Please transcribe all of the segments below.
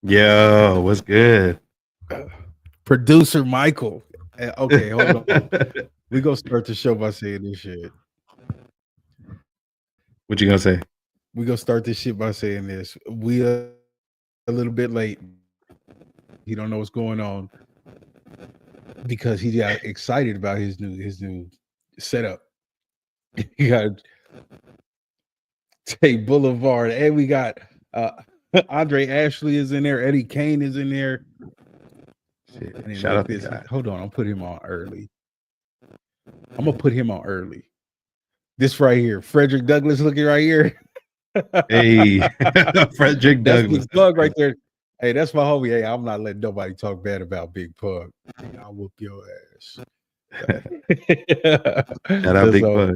Yo, what's good? Producer Michael. Okay, hold on. We gonna start the show by saying this shit. What you gonna say? We gonna start this shit by saying this. We a little bit late. He don't know what's going on because he got excited about his new setup. He got Tate Boulevard, and we got Andre Ashley is in there. Eddie Kane is in there. Shit, And then shout look out to this. God. Hold on, I'll put him on early. I'm gonna put him on early. This right here, Frederick Douglass, looking right here. Hey, Frederick That's Douglass. Big Pug right there. Hey, that's my homie. Hey, I'm not letting nobody talk bad about Big Pug. Hey, I'll whoop your ass. Shout out Big So Bug.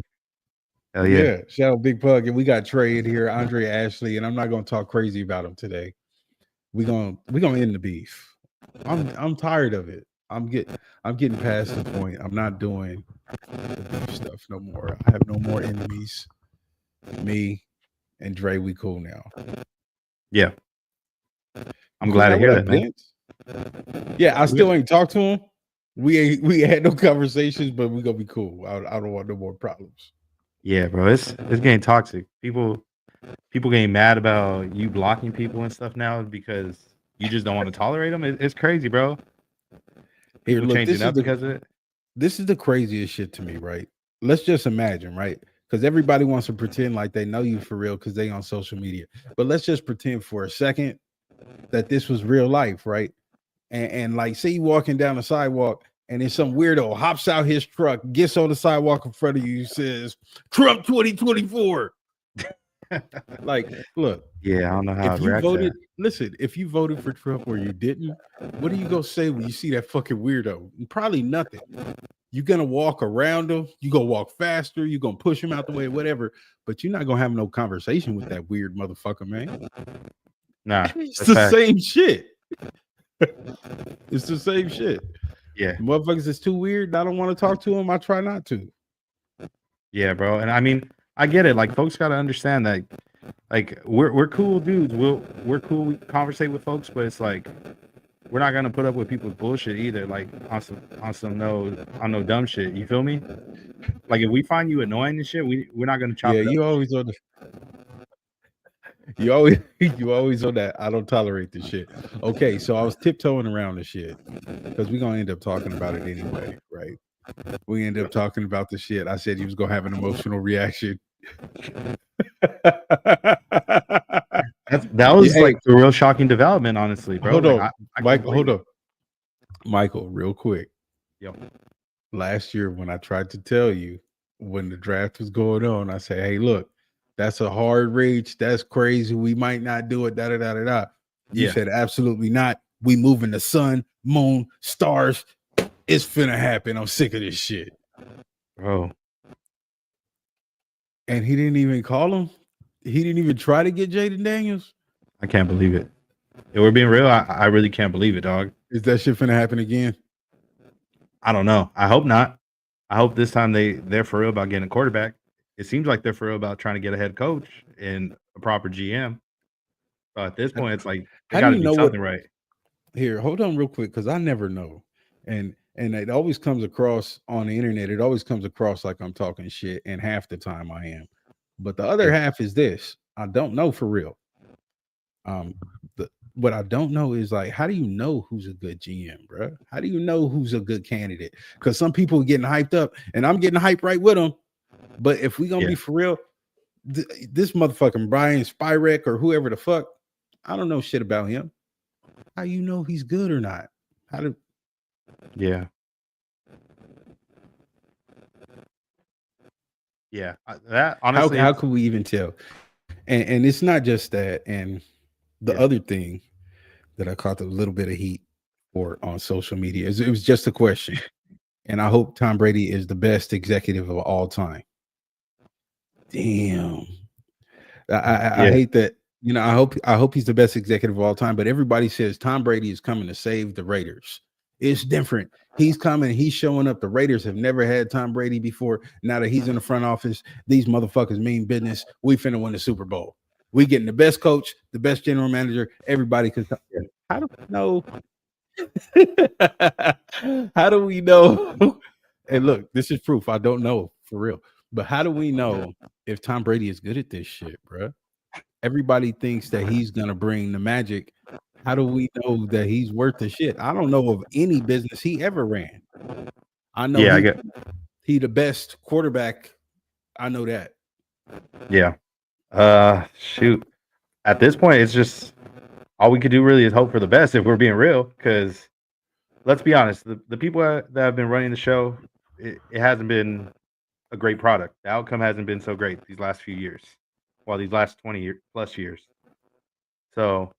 Hell yeah. yeah, shout out Big Pug. And we got Trey in here, Andre Ashley, and I'm not gonna talk crazy about him today. We gonna end the beef. I'm tired of it. I'm getting past the point. I'm not doing the beef stuff no more. I have no more enemies. Me and Dre, we cool now. Yeah. I'm You glad cool to now hear with that, man. Vince? Yeah, I still ain't talked to him. We had no conversations, but we gonna be cool. I don't want no more problems. Yeah, bro. It's getting toxic. People getting mad about you blocking people and stuff now because you just don't want to tolerate them. It's crazy, bro. Here, People look, changing up because of it. this is the craziest shit to me, right? Let's just imagine, right? Because everybody wants to pretend like they know you for real because they on social media. But let's just pretend for a second that this was real life, right? And like, say you walking down the sidewalk and then some weirdo hops out his truck, gets on the sidewalk in front of you, says Trump 2024. Like, look, Yeah, I don't know how if I'd you react to voted, that. listen, if you voted for Trump or you didn't, what are you gonna say when you see that fucking weirdo? Probably nothing. You're gonna walk around him, you gonna walk faster, you're gonna push him out the way, whatever, but you're not gonna have no conversation with that weird motherfucker, man. Nah, It's that's the facts. same shit. It's the same shit. Yeah. Motherfuckers is too weird. I don't want to talk to him. I try not to. Yeah, bro. And I mean, I get it. Like, folks got to understand that, like, we're cool dudes. We're cool. We conversate with folks, but it's like we're not gonna put up with people's bullshit either. Like on no dumb shit. You feel me? Like, if we find you annoying and shit, we're not gonna chop Yeah, it up. you always on the you always you always on that. I don't tolerate this shit. Okay, so I was tiptoeing around the shit because we're gonna end up talking about it anyway, right? We end up talking about the shit. I said he was gonna have an emotional reaction. That Yeah, was hey, like a real shocking development, honestly, bro. hold Like, on, I can't Michael. believe Hold it. on, Michael. Real quick. Yo, Last year, when I tried to tell you when the draft was going on, I said, "Hey, look, that's a hard reach. That's crazy. We might not do it." Da da da da da. You yeah, said, "Absolutely not. We moving the sun, moon, stars. It's finna happen. I'm sick of this shit." bro. And he didn't even call him. He didn't even try to get Jaden Daniels. I can't believe it. If we're being real, I really can't believe it, dog. Is that shit finna happen again? I don't know. I hope not. I hope this time they're for real about getting a quarterback. It seems like they're for real about trying to get a head coach and a proper GM. So at this point, it's like they How do got to you do know what? something right. Here, hold on real quick, because I never know. And it always comes across on the internet. It always comes across like I'm talking shit, and half the time I am. But the other Yeah, half is this: I don't know for real. Um, what I don't know is like, how do you know who's a good GM, bro? How do you know who's a good candidate? Because some people are getting hyped up, and I'm getting hyped right with them. But if we gonna yeah, be for real, this motherfucking Brian Spyrek or whoever the fuck, I don't know shit about him. How you know he's good or not? How do yeah, yeah. That honestly, how it's could we even tell? And it's not just that. And the yeah, other thing that I caught a little bit of heat for on social media is it was just a question. And I hope Tom Brady is the best executive of all time. Damn. I yeah, hate that. You know, I hope he's the best executive of all time. But everybody says Tom Brady is coming to save the Raiders. It's different. He's coming. He's showing up. The Raiders have never had Tom Brady before. Now that he's in the front office, these motherfuckers mean business. We finna win the Super Bowl. We getting the best coach, the best general manager. Everybody could. How do we know? How do we know? And look, this is proof. I don't know for real. But how do we know if Tom Brady is good at this shit, bro? Everybody thinks that he's gonna bring the magic. How do we know that he's worth the shit? I don't know of any business he ever ran. I know Yeah, I get. he the best quarterback. I know that. Yeah. Shoot. At this point, it's just all we could do really is hope for the best if we're being real. Because let's be honest, the people that have been running the show, it hasn't been a great product. The outcome hasn't been so great these last few years. Well, these last 20 plus years. So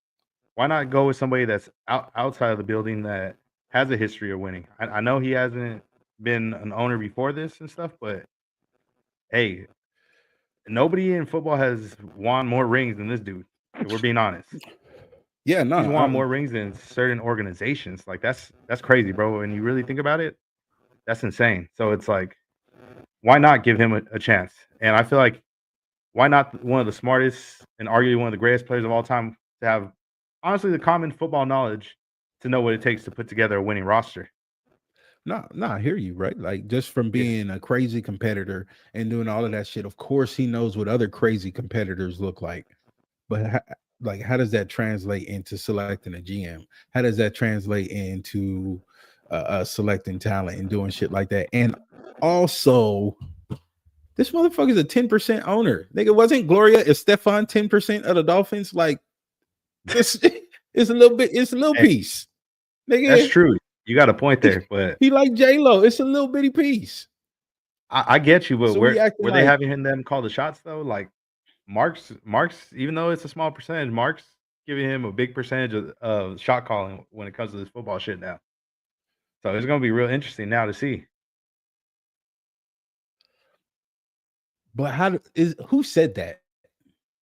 why not go with somebody that's outside of the building that has a history of winning? I know he hasn't been an owner before this and stuff, but hey, nobody in football has won more rings than this dude. If we're being honest. Yeah, no, He's won more rings than certain organizations. Like that's crazy, bro. When you really think about it, that's insane. So it's like, why not give him a chance? And I feel like, why not one of the smartest and arguably one of the greatest players of all time to have, honestly, the common football knowledge to know what it takes to put together a winning roster? no, I hear you, right? Like just from Yeah, being a crazy competitor and doing all of that shit. Of course, he knows what other crazy competitors look like. But like, how does that translate into selecting a GM? How does that translate into selecting talent and doing shit like that? And also, this motherfucker's a 10% owner. Nigga, wasn't Gloria Estefan 10% of the Dolphins? Like, this it's a little bit, it's a little hey, piece. that's Nigga, true. You got a point there, but he like J-Lo. It's a little bitty piece. I get you. But So we where acting were they like, having them call the shots though? Like Mark's, even though it's a small percentage, Mark's giving him a big percentage of shot calling when it comes to this football shit now. So it's gonna be real interesting now to see. but is who said that?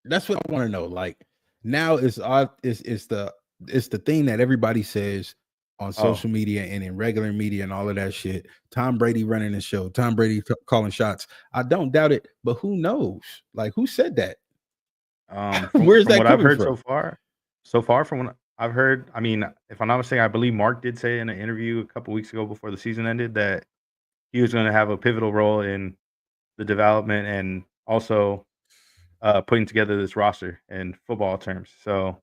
That's what I want to know. Like now it's the thing that everybody says on Oh, social media and in regular media and all of that shit. Tom Brady running the show, Tom Brady calling shots. I don't doubt it, but who knows? Like who said that? Where's from that what I've coming heard from? so far from what I've heard, I mean, if I'm not mistaken, I believe Mark did say in an interview a couple weeks ago before the season ended that he was going to have a pivotal role in the development and also putting together this roster in football terms. So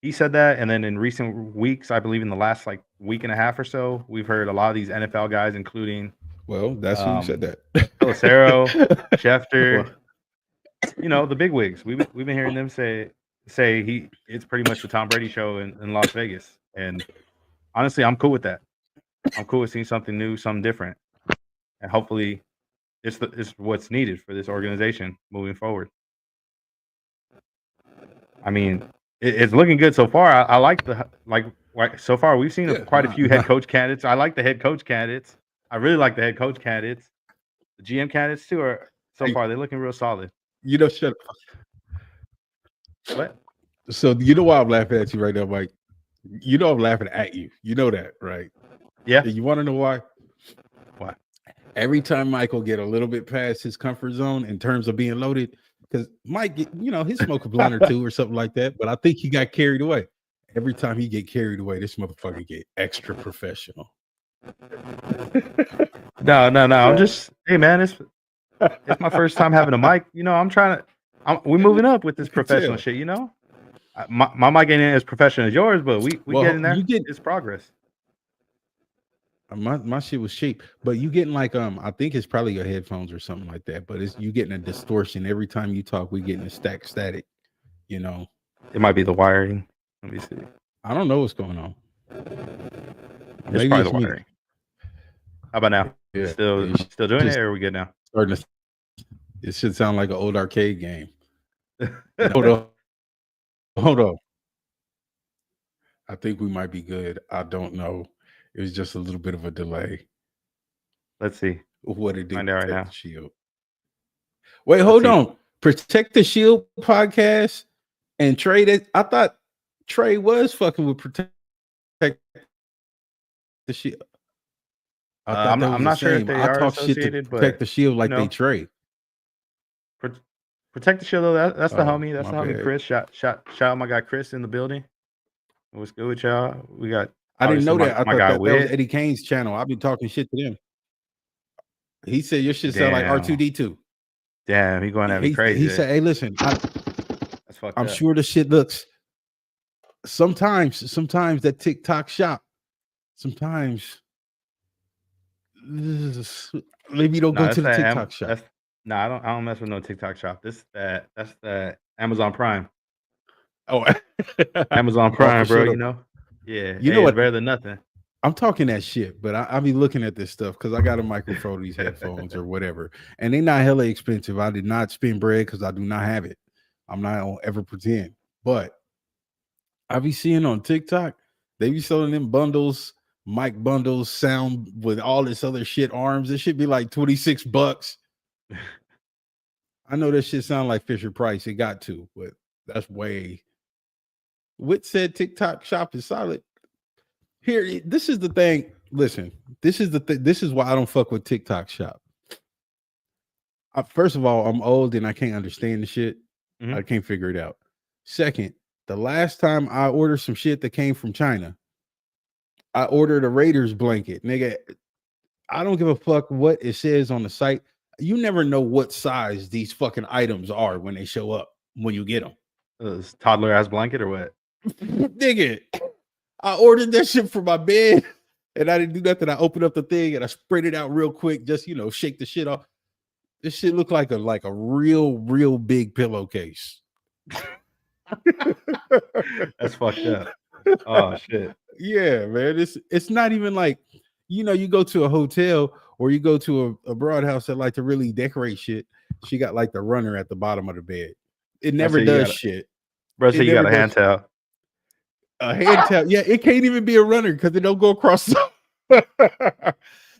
he said that, and then in recent weeks, I believe in the last like week and a half or so, we've heard a lot of these NFL guys, including Well, that's who said that. Pelissero, Well, Schefter, the big wigs. We've been hearing them say it's pretty much the Tom Brady show in Las Vegas. And honestly, I'm cool with that. I'm cool with seeing something new, something different. And hopefully it's what's needed for this organization moving forward. I mean, it's looking good so far. I like so far we've seen yeah, quite a few head coach candidates. I like the head coach candidates. I really like the head coach candidates. The GM candidates too are so Hey, far they're looking real solid. shut up. What? So you know why I'm laughing at you right now, Mike? You know I'm laughing at you. You know that, right? Yeah. And you want to know why? What? Every time Michael get a little bit past his comfort zone in terms of being loaded, because Mike, he smoke a blunt or two or something like that, but I think he got carried away. Every time he get carried away, this motherfucker get extra professional. No. I'm just, hey man, it's my first time having a mic. I'm trying to. We're moving up with this You can professional tell. shit. My mic ain't as professional as yours, but we Well, getting you there. get It's progress. my shit was cheap, but you getting like I think it's probably your headphones or something like that. But it's you getting a distortion every time you talk. We getting a static. You know, It might be the wiring. Let me see. I don't know what's going on. It's Maybe probably it's the me. wiring. How about now? Yeah, Still doing it, just or are we good now? starting to. It should sound like an old arcade game. Hold on. Hold on. I think we might be good. I don't know. It was just a little bit of a delay. Let's see. What it do? Find out right Protect now. the Shield. Wait, Let's hold see. on. Protect the Shield podcast and Trey. I thought Trey was fucking with Protect the Shield. I thought that was I'm the not sure if same. they I are talk shit to associated, Protect but the Shield you like they know, Trey. pro- protect the shield. Though that's the Oh, homie. That's my the homie. bad. Chris. Shout out my guy Chris in the building. What's good with y'all? We got I didn't obviously know that. I my thought guy that was Wit. Eddie Kane's channel. I've been talking shit to them. He said your shit sound like Damn, R2D2. damn, he going at me He crazy. said, "Hey, listen, That's fucked I'm up. sure the shit looks sometimes that TikTok shop. Sometimes maybe don't No, go that's to the that. TikTok shop." That's no, I don't mess with no TikTok shop. That's that Amazon Prime. Oh, Amazon oh, for Prime, bro. sure. You know. Yeah. You know Hey, it's what? better than nothing. I'm talking that shit, but I be looking at this stuff because I got a microphone, these headphones or whatever, and they not hella expensive. I did not spend bread because I do not have it. I'm not gonna ever pretend, but I be seeing on TikTok they be selling them bundles, mic bundles, sound with all this other shit, arms. It should be like $26. I know that shit sound like Fisher Price. It got to, but that's way. Wit said TikTok shop is solid. Here, this is the thing. Listen, this is the this is why I don't fuck with TikTok shop. First of all, I'm old and I can't understand the shit. Mhm. I can't figure it out. Second, the last time I ordered some shit that came from China, I ordered a Raiders blanket. Nigga, I don't give a fuck what it says on the site. You never know what size these fucking items are when they show up, when you get them. This toddler ass blanket or what? Nigga, I ordered that shit for my bed and I didn't do nothing. I opened up the thing and I spread it out real quick, just shake the shit off. This shit looked like a real big pillowcase. That's fucked up. Oh shit. Yeah, man. It's not even like, you go to a hotel or you go to a broad house that like to really decorate shit. She got like the runner at the bottom of the bed. It Bro, never so you does got shit. bro, so It you got never a does hand towel. a hand towel. Yeah, it can't even be a runner because it don't go across.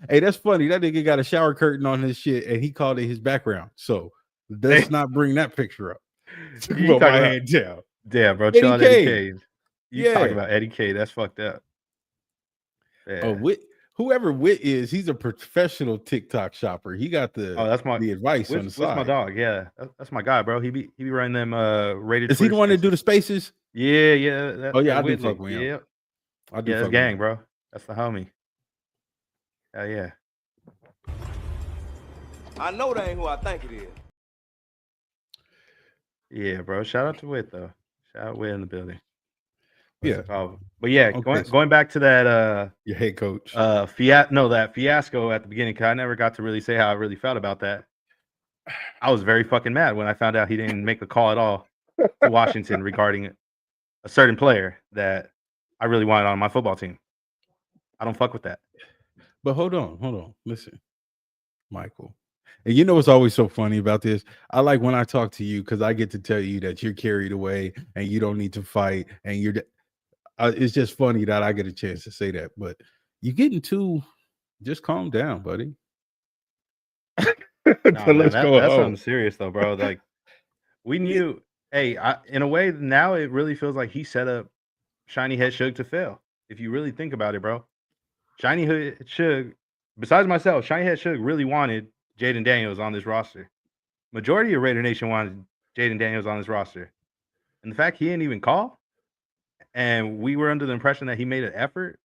Hey, that's funny. That nigga got a shower curtain on his shit and he called it his background. So let's not bring that picture up. Talk You about talking my about hand towel. damn, bro, chill Eddie out Eddie K. K. You talking Yeah. about Eddie K. That's fucked up. Yeah. Whoever Wit is, he's a professional TikTok shopper. He got Oh, that's my the advice on the what's my side. dog? Yeah. That's my guy, bro. He be running them rated Is he Twitter the one that do the spaces. spaces? Yeah, Oh yeah, that I do fuck Whitley. with him. Yep. I do Yeah, that's fuck with gang, him. bro. That's the homie. Hell yeah. I know that ain't who I think it is. Yeah, bro. Shout out to Wit though. Shout out Wit in the building. Yeah. But yeah, Okay. going back to that Your head coach. that fiasco at the beginning, because I never got to really say how I really felt about that. I was very fucking mad when I found out he didn't make a call at all to Washington regarding a certain player that I really wanted on my football team. I don't fuck with that. But hold on. Listen, Michael. And you know what's always so funny about this? I like when I talk to you because I get to tell you that you're carried away and you don't need to fight. And it's just funny that I get a chance to say that. But you're getting too, just calm down, buddy. Nah, So man, let's go that's home. something serious though, bro. Like we knew. Hey, in a way, now it really feels like he set up Shiny Head Suge to fail. If you really think about it, bro, Shiny Head Suge, besides myself, Shiny Head Suge really wanted Jaden Daniels on this roster. Majority of Raider Nation wanted Jaden Daniels on this roster, and the fact he didn't even call, and we were under the impression that he made an effort.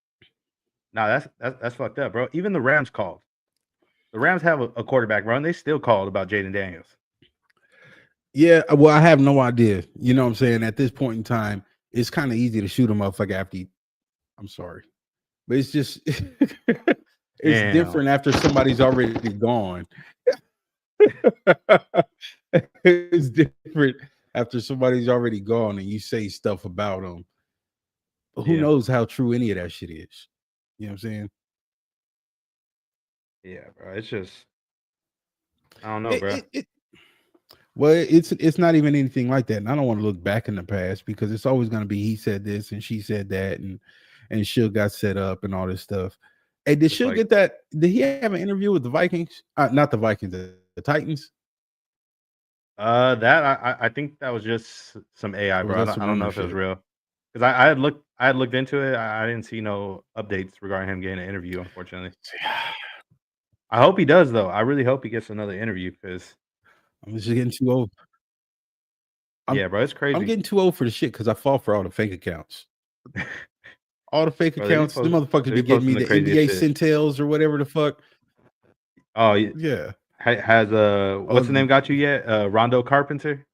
Nah, that's fucked up, bro. Even the Rams called. The Rams have a quarterback, bro, and they still called about Jaden Daniels. Yeah, well, I have no idea. You know what I'm saying? At this point in time, it's kind of easy to shoot him up like after I'm sorry. But it's just it's different after somebody's already gone. It's different after somebody's already gone and you say stuff about them. Who knows how true any of that shit is? You know what I'm saying? Yeah, bro. It's just I don't know, bro. Well, it's not even anything like that. And I don't want to look back in the past because it's always going to be he said this and she said that and Suge got set up and all this stuff. Hey, did Suge get that? Did he have an interview with the Vikings? Not the Vikings, the Titans. That I think that was just some AI, bro. I don't know if it was real because I had looked into it. I didn't see no updates regarding him getting an interview. Unfortunately, I hope he does though. I really hope he gets another interview because I'm just getting too old. Yeah, bro, it's crazy. I'm getting too old for the shit because I fall for all the fake accounts. All the fake Bro, they accounts, the motherfuckers be be giving me posting the the craziest NBA shit. Centels or whatever the fuck. Oh, Yeah. has what's the name got you yet? Rondo Carpenter.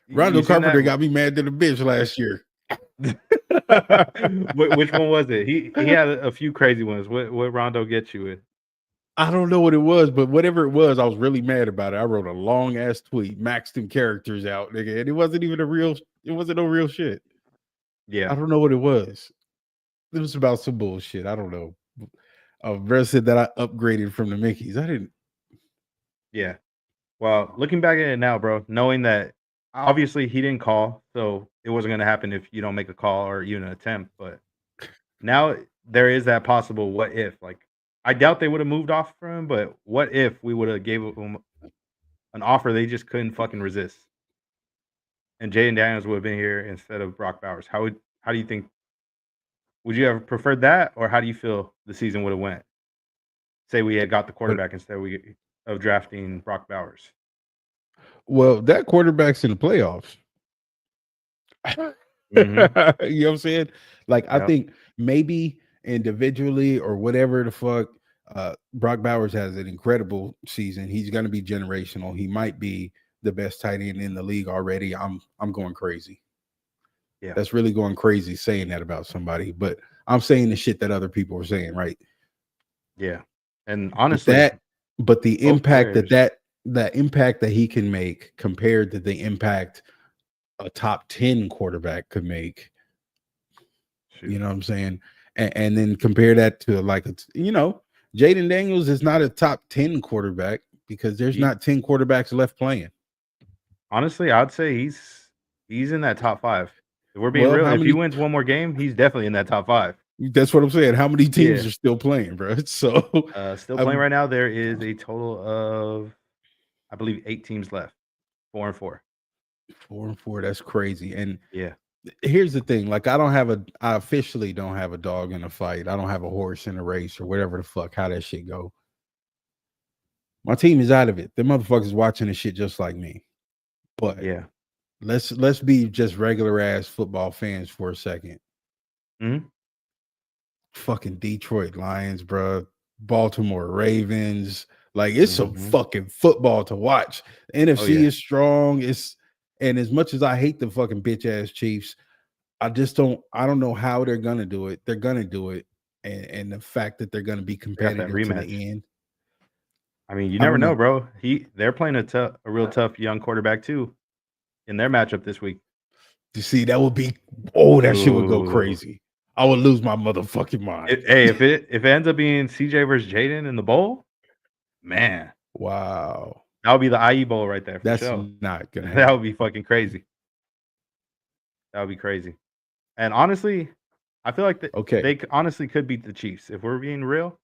Rondo You seen Carpenter that? got me mad to the bitch last year. Which one was it? He had a few crazy ones. What Rondo get you with? I don't know what it was, but whatever it was, I was really mad about it. I wrote a long ass tweet, maxed them characters out, nigga, and it wasn't even it wasn't no real shit. Yeah. I don't know what it was. It was about some bullshit. I don't know. Brett said that I upgraded from the Mickeys. I didn't. Yeah. Well, looking back at it now, bro, knowing that obviously he didn't call, so it wasn't going to happen if you don't make a call or even an attempt. But now there is that possible what if. Like, I doubt they would have moved off from him, but what if we would have gave them an offer they just couldn't fucking resist, and Jaden Daniels would have been here instead of Brock Bowers? How do you think? Would you have preferred that, or how do you feel the season would have went? Say we had got the quarterback instead of drafting Brock Bowers. Well, that quarterback's in the playoffs. Mm-hmm. You know what I'm saying? Like, I Yep. think maybe individually or whatever the fuck, Brock Bowers has an incredible season. He's going to be generational. He might be the best tight end in the league already. I'm going crazy. Yeah. That's really going crazy saying that about somebody, but I'm saying the shit that other people are saying, right? Yeah. And honestly, but the impact players, that impact that he can make compared to the impact a top 10 quarterback could make. shoot. You know what I'm saying? And then compare that to like, Jaden Daniels is not a top 10 quarterback because there's not 10 quarterbacks left playing. Honestly, I'd say he's in that top 5. If we're being real, if he wins one more game, he's definitely in that top 5. That's what I'm saying. How many teams are still playing, bro? So still playing right now, there is a total of, I believe, 8 teams left. 4-4. 4-4. That's crazy. And yeah, here's the thing: like, I officially don't have a dog in a fight. I don't have a horse in a race or whatever the fuck how that shit go. My team is out of it. The motherfuckers watching the shit just like me. But yeah, let's be just regular ass football fans for a second. mm-hmm. Fucking Detroit Lions, bro. Baltimore Ravens. Like, it's some fucking football to watch. NFC is strong. And as much as I hate the fucking bitch ass Chiefs, I don't know how they're gonna do it. They're gonna do it. And the fact that they're gonna be competitive to the end. I mean, you never know, bro. They're playing a real tough young quarterback too in their matchup this week. You see, that would be that shit would go crazy. I would lose my motherfucking mind. If it ends up being CJ versus Jaden in the bowl, man, wow, that would be the IE bowl right there. That's sure. not gonna happen. That would be fucking crazy. That would be crazy. And honestly, I feel like they honestly could beat the Chiefs. If we're being real,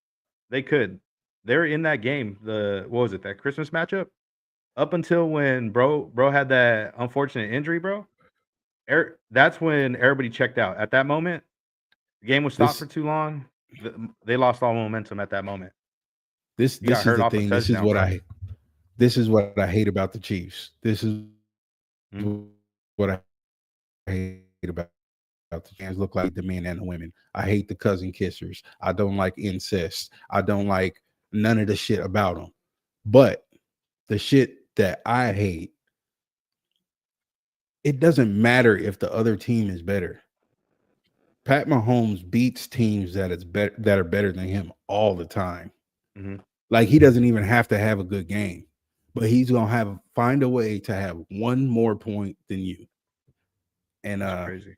they could. They're in that game. What was it? That Christmas matchup? Up until when bro had that unfortunate injury, bro. That's when everybody checked out. At that moment, the game was stopped for too long. They lost all momentum at that moment. This is the thing. This is what I hate about the Chiefs. This is what I hate about the fans. Look like the men and the women. I hate the cousin kissers. I don't like incest. I don't like none of the shit about them. But the shit that I hate, it doesn't matter if the other team is better. Pat Mahomes beats teams that are better than him all the time. Mm-hmm. Like, he doesn't even have to have a good game, but he's gonna find a way to have one more point than you. And crazy.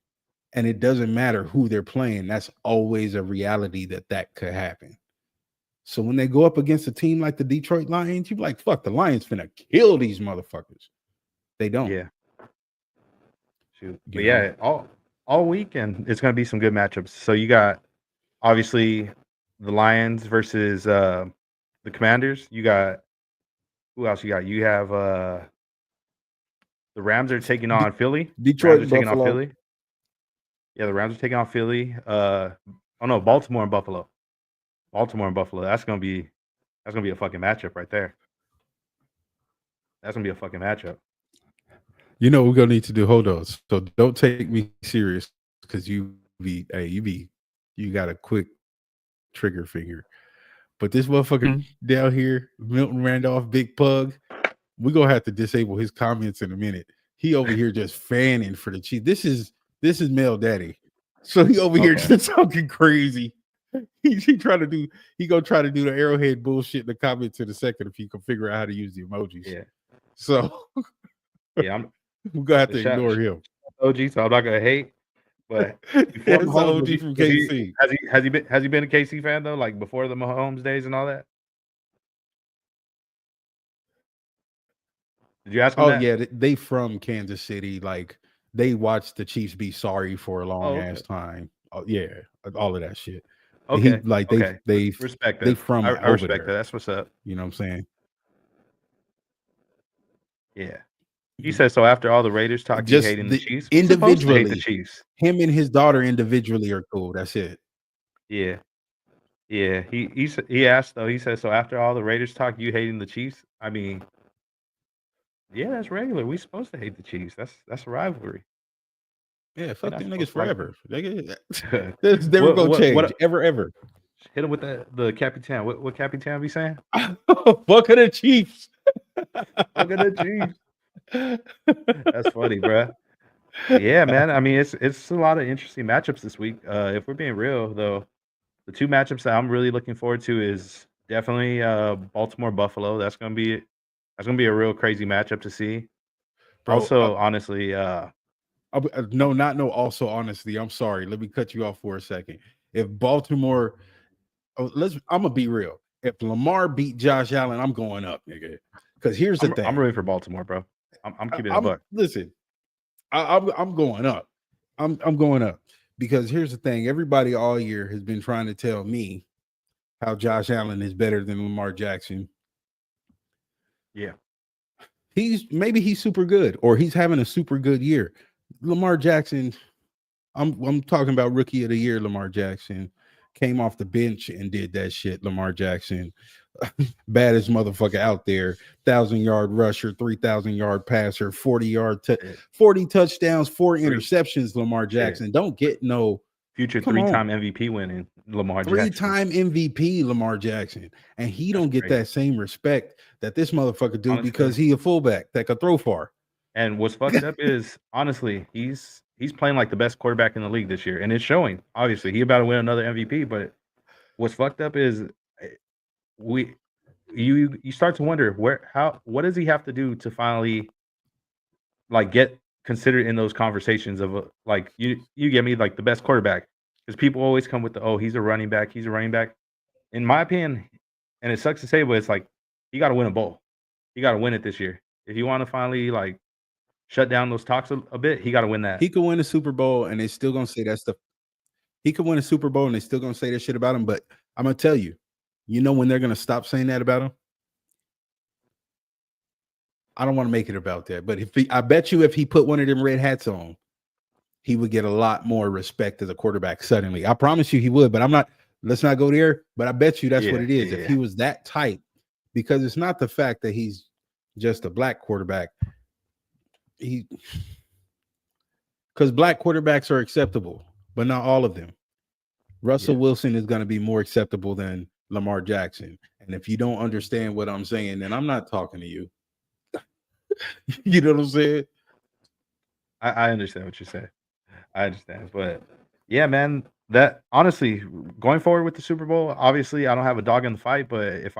And it doesn't matter who they're playing. That's always a reality that could happen. So when they go up against a team like the Detroit Lions, you're like, fuck, the Lions finna kill these motherfuckers. They don't. Yeah. Shoot. But yeah, all weekend it's gonna be some good matchups. So you got obviously the Lions versus the Commanders. You got who else you got? You have the Rams are taking on Philly. Detroit, Rams are taking on Philly. Yeah, the Rams are taking on Philly. Baltimore and Buffalo. Baltimore and Buffalo. That's gonna be a fucking matchup right there. That's gonna be a fucking matchup. You know what we're gonna need to do. Hold on. So don't take me serious because you got a quick trigger finger. But this motherfucker down here, Milton Randolph, Big Pug, we're gonna have to disable his comments in a minute. He over here just fanning for the Chiefs. This is Mel Daddy. So he over here just talking crazy. He gonna try to do the arrowhead bullshit in the comments in a second if he can figure out how to use the emojis. Yeah. So Yeah, we're gonna have to ignore him. OG, so I'm not gonna hate. But before That's the OG from KC. Has he been a KC fan though? Like before the Mahomes days and all that? Did you ask him Oh that? yeah, they from Kansas City. Like they watched the Chiefs be sorry for a long ass time. Oh yeah, all of that shit. Okay. They respect that. They from I over respect there. that. That's what's up. You know what I'm saying? Yeah. He said so after all the Raiders talk, you Just hating the Chiefs. individually, supposed to hate the Chiefs. him and his daughter individually are cool. That's it. Yeah. Yeah. He asked though, he said, so after all the Raiders talk, you hating the Chiefs? I mean, yeah, that's regular. We supposed to hate the Chiefs. That's a rivalry. Yeah, fuck them niggas supposed forever. to That's never gonna change. what- ever. Hit him with the Capitan. What Capitan be saying? Fuck the Chiefs. Fuck the Chiefs. That's funny, bro. Yeah, man. I mean, it's a lot of interesting matchups this week. If we're being real, though, the two matchups that I'm really looking forward to is definitely Baltimore Buffalo. That's gonna be a real crazy matchup to see. Bro, also, honestly, also honestly, I'm sorry. Let me cut you off for a second. If Baltimore, I'm gonna be real. If Lamar beat Josh Allen, I'm going up, nigga. Because here's the thing. I'm rooting for Baltimore, bro. I'm keeping it a buck. Listen, I'm going up. I'm going up because here's the thing. Everybody all year has been trying to tell me how Josh Allen is better than Lamar Jackson. Yeah. Maybe he's super good or he's having a super good year. Lamar Jackson, I'm talking about rookie of the year. Lamar Jackson came off the bench and did that shit. Lamar Jackson, baddest motherfucker out there, 1,000-yard rusher, 3,000-yard passer, 40 touchdowns, 4 interceptions. Lamar Jackson don't get no future 3-time MVP winning Lamar Jackson. 3-time MVP Lamar Jackson, and he don't get that same respect that this motherfucker do because he a fullback that could throw far. And what's fucked up is honestly, he's playing like the best quarterback in the league this year, and it's showing. Obviously, he about to win another MVP. But what's fucked up is you start to wonder what does he have to do to finally like get considered in those conversations of like you get me like the best quarterback, because people always come with he's a running back. In my opinion, and it sucks to say, but it's like you got to win a bowl. You got to win it this year if you want to finally like shut down those talks a bit. He got to win that. He could win a Super Bowl, and they're still gonna say that stuff. He could win a Super Bowl, and they're still gonna say that shit about him. But I'm gonna tell you, you know when they're gonna stop saying that about him? I don't want to make it about that, but I bet you if he put one of them red hats on, he would get a lot more respect as a quarterback suddenly. I promise you he would, but let's not go there. But I bet you that's what it is. If he was that tight, because it's not the fact that he's just a black quarterback. Because black quarterbacks are acceptable, but not all of them. Russell Wilson is going to be more acceptable than Lamar Jackson. And if you don't understand what I'm saying, then I'm not talking to you. You know what I'm saying? I understand what you're saying. I understand. But yeah, man, that honestly, going forward with the Super Bowl, obviously I don't have a dog in the fight, but if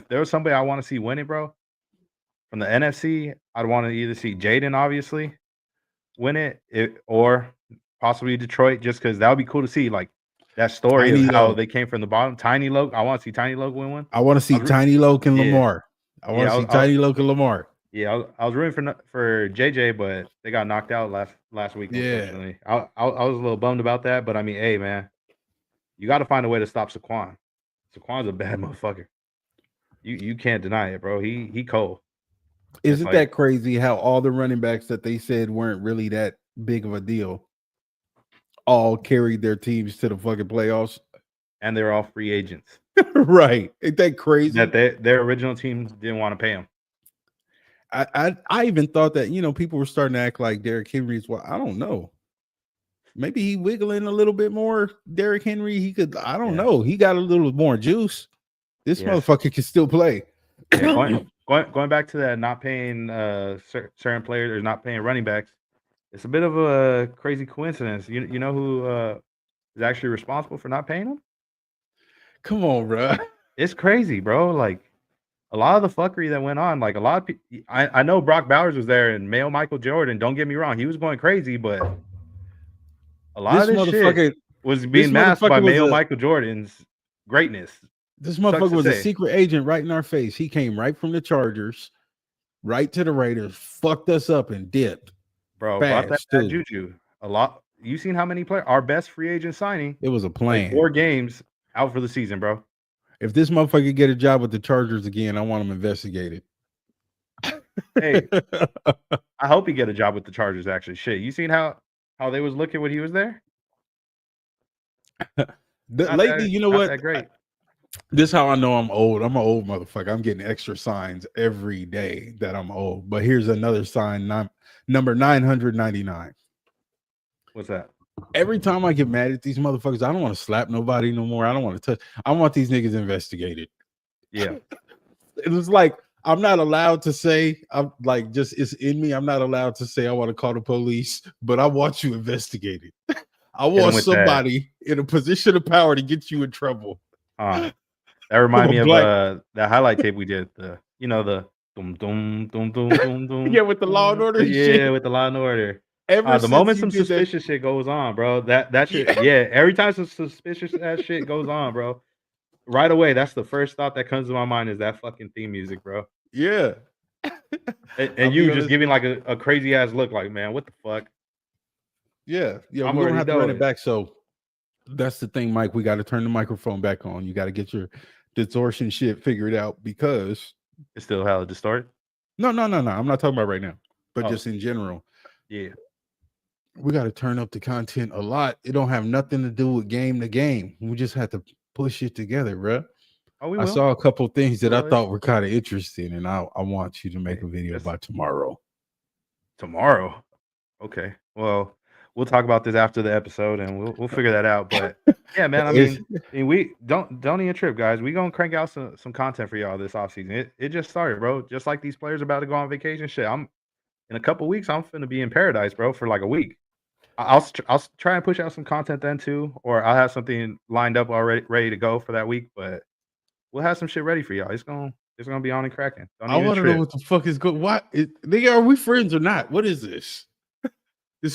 there was somebody I want to see winning, bro, from the NFC, I'd want to either see Jaden obviously win it, or possibly Detroit, just because that would be cool to see, like that story of how they came from the bottom. Tiny Loke, I want to see Tiny Loke win one. I want to see Tiny Loke and Lamar. I want to see Tiny Loke and Lamar. Yeah, I was rooting for JJ, but they got knocked out last week. Unfortunately, I was a little bummed about that. But I mean, hey, man, you got to find a way to stop Saquon. Saquon's a bad motherfucker. You can't deny it, bro. He cold. Isn't that crazy how all the running backs that they said weren't really that big of a deal all carried their teams to the fucking playoffs? And they're all free agents. Right. Ain't that crazy? That their original team didn't want to pay them. I even thought that, people were starting to act like Derrick Henry's. Well, I don't know. Maybe he wiggling a little bit more. Derrick Henry, he could. I don't know. He got a little more juice. This motherfucker can still play. Yeah, going back to that, not paying certain players or not paying running backs. It's a bit of a crazy coincidence. You know who is actually responsible for not paying them? Come on, bro. It's crazy, bro. Like a lot of the fuckery that went on. Like a lot of people. I know Brock Bowers was there and male Michael Jordan. Don't get me wrong, he was going crazy, but a lot of this shit was being masked by male Michael Jordan's greatness. This motherfucker was a secret agent right in our face. He came right from the Chargers, right to the Raiders, fucked us up and dipped. Bro, brought that juju. A lot. You seen how many players? Our best free agent signing. It was a plan. Like 4 games out for the season, bro. If this motherfucker get a job with the Chargers again, I want him investigated. Hey, I hope he get a job with the Chargers. Actually, shit. You seen how they was looking when he was there? Lately, you know what? That great. This is how I know I'm old. I'm an old motherfucker. I'm getting extra signs every day that I'm old. But here's another sign, number 999. What's that? Every time I get mad at these motherfuckers, I don't want to slap nobody no more. I don't want to touch. I want these niggas investigated. Yeah. It was like I'm not allowed to say, I'm like, just it's in me. I'm not allowed to say I want to call the police, but I want you investigated. I want somebody in a position of power to get you in trouble. That reminds me of that highlight tape we did. The dum dum dum dum dum dum. Yeah, with the Law and Order. Yeah, with the Law and Order. The moment some suspicious shit goes on, bro. That shit. Yeah, every time some suspicious ass shit goes on, bro. Right away, that's the first thought that comes to my mind is that fucking theme music, bro. Yeah. and you just giving like a crazy ass look, like, man, what the fuck? Yeah, we don't have to run it back. So that's the thing, Mike. We got to turn the microphone back on. You got to get your distortion shit figured out because it's still hella distorted. No. I'm not talking about right now, but just in general. Yeah. We got to turn up the content a lot. It don't have nothing to do with game to game. We just have to push it together, bro. I saw a couple of things that I thought were kind of interesting, and I want you to make a video about tomorrow. Tomorrow? Okay. Well, we'll talk about this after the episode, and we'll figure that out. But yeah, man. I mean, we don't even trip, guys. We gonna crank out some content for y'all this offseason. It just started, bro. Just like these players about to go on vacation. Shit, in a couple weeks, I'm finna be in paradise, bro, for like a week. I'll try and push out some content then too, or I'll have something lined up already, ready to go for that week. But we'll have some shit ready for y'all. It's gonna be on and cracking. I want to know what the fuck is going. What nigga? Are we friends or not? What is this?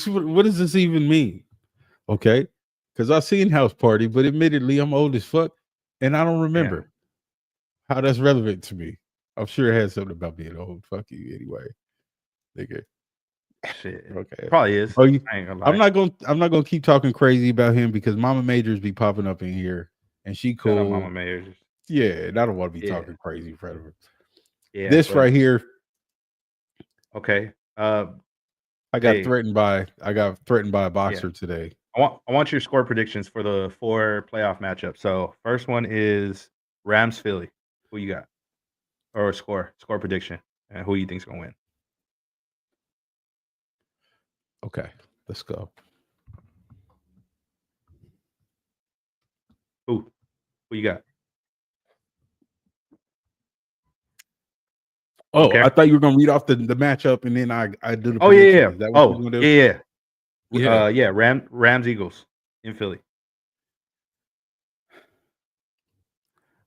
What does this even mean? Okay, because I seen House Party, but admittedly, I'm old as fuck, and I don't remember how that's relevant to me. I'm sure it has something about being old. Fuck you, anyway, nigga. Shit. Okay. Probably is. I'm not gonna keep talking crazy about him because Mama Majors be popping up in here and she cool. Mama Majors. Yeah, and I don't want to be talking crazy in front of her. Yeah. This right here. Okay. I got threatened by a boxer today. I want your score predictions for the 4 playoff matchups. So first one is Rams Philly. Who you got? Or score prediction. And who you think's gonna win? Okay, let's go. Who you got? Oh, okay. I thought you were gonna read off the matchup and then I do the. Oh yeah. Is that what you're gonna do? Yeah. Rams Eagles in Philly.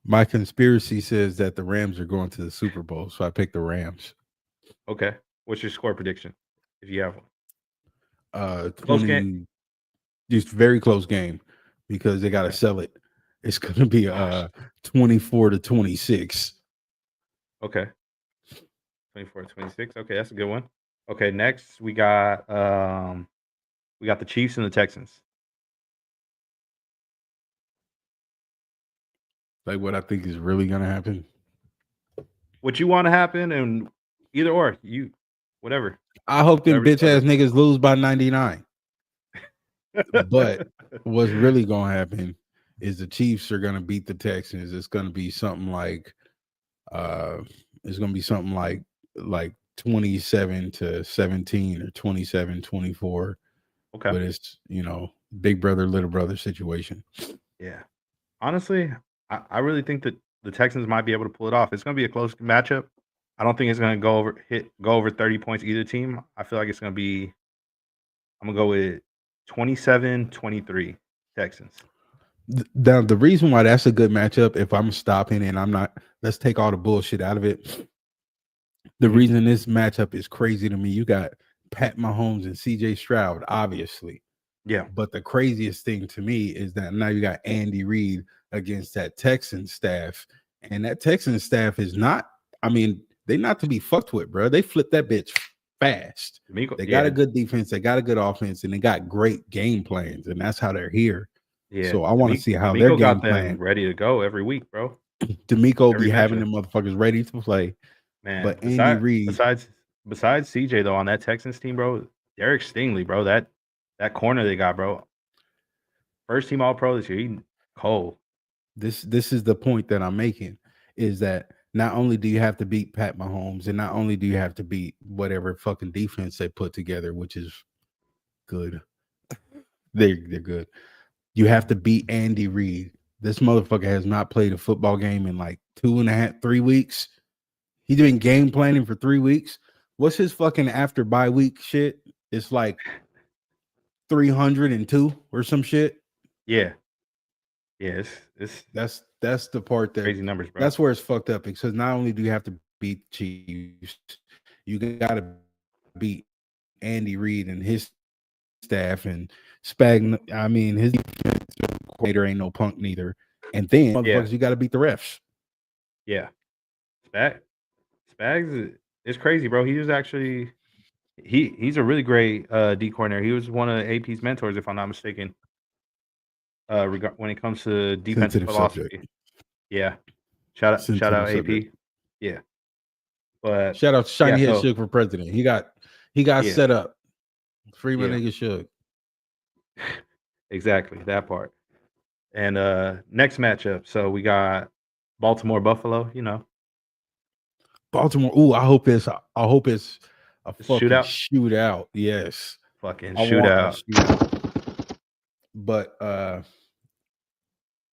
My conspiracy says that the Rams are going to the Super Bowl, so I picked the Rams. Okay, what's your score prediction if you have one? Close game. Just very close game because they got to sell it. It's going to be 24-26. Okay. 24-26. Okay, that's a good one. Okay, next we got the Chiefs and the Texans. Like what I think is really going to happen. What you want to happen and either or, whatever. I hope them bitch ass niggas lose by 99. But what's really gonna happen is the Chiefs are gonna beat the Texans. It's gonna be something like 20-17 27-17 or 27-24. Okay. But it's, big brother, little brother situation. Yeah. Honestly, I really think that the Texans might be able to pull it off. It's going to be a close matchup. I don't think it's going to go over 30 points either team. I feel like it's going to be I'm going to go with 27-23 Texans. The reason why that's a good matchup, if I'm stopping and I'm not, let's take all the bullshit out of it. The Mhm. reason this matchup is crazy to me, you got Pat Mahomes and CJ Stroud, obviously. Yeah. But the craziest thing to me is that now you got Andy Reid against that Texan staff. And that Texan staff is not, they're not to be fucked with, bro. They flip that bitch fast. They got a good defense, they got a good offense, and they got great game plans. And that's how they're here. Yeah. So I want to see how their D'Amico game got them plan. ready to go every week, bro. D'Amico Every be having matchup. them motherfuckers ready to play. Man, But Andy Reid, besides CJ though on that Texans team, bro, Derek Stingley, bro, that corner they got, bro. First team All Pro this year. He cold. this is the point that I'm making, is that not only do you have to beat Pat Mahomes, and not only do you have to beat whatever fucking defense they put together, which is good. They're good. You have to beat Andy Reid. This motherfucker has not played a football game in like 2.5, 3 weeks. He's been game planning for 3 weeks. What's his fucking after bye week shit? It's like 302 or some shit. Yeah. Yeah, it's That's the part that crazy numbers, bro. that's where it's fucked up, because not only do you have to beat Chiefs, you got to beat Andy Reid and his staff and Spag. His defensive coordinator ain't no punk neither. And then, motherfuckers, you got to beat the refs. Yeah. Spags is crazy, bro. He was actually he's a really great D coordinator. He was one of AP's mentors, if I'm not mistaken. When it comes to defensive Sensitive philosophy. subject. Yeah. Shout Sensitive out AP. subject. Yeah. But Shout out to Shiny Head so, Suge for president. He got set up. Free my nigga Suge. Exactly, that part. And next matchup. So we got Baltimore Buffalo, Baltimore. Ooh, I hope it's a fucking shootout. Yes. Fucking I shootout. want a shootout. But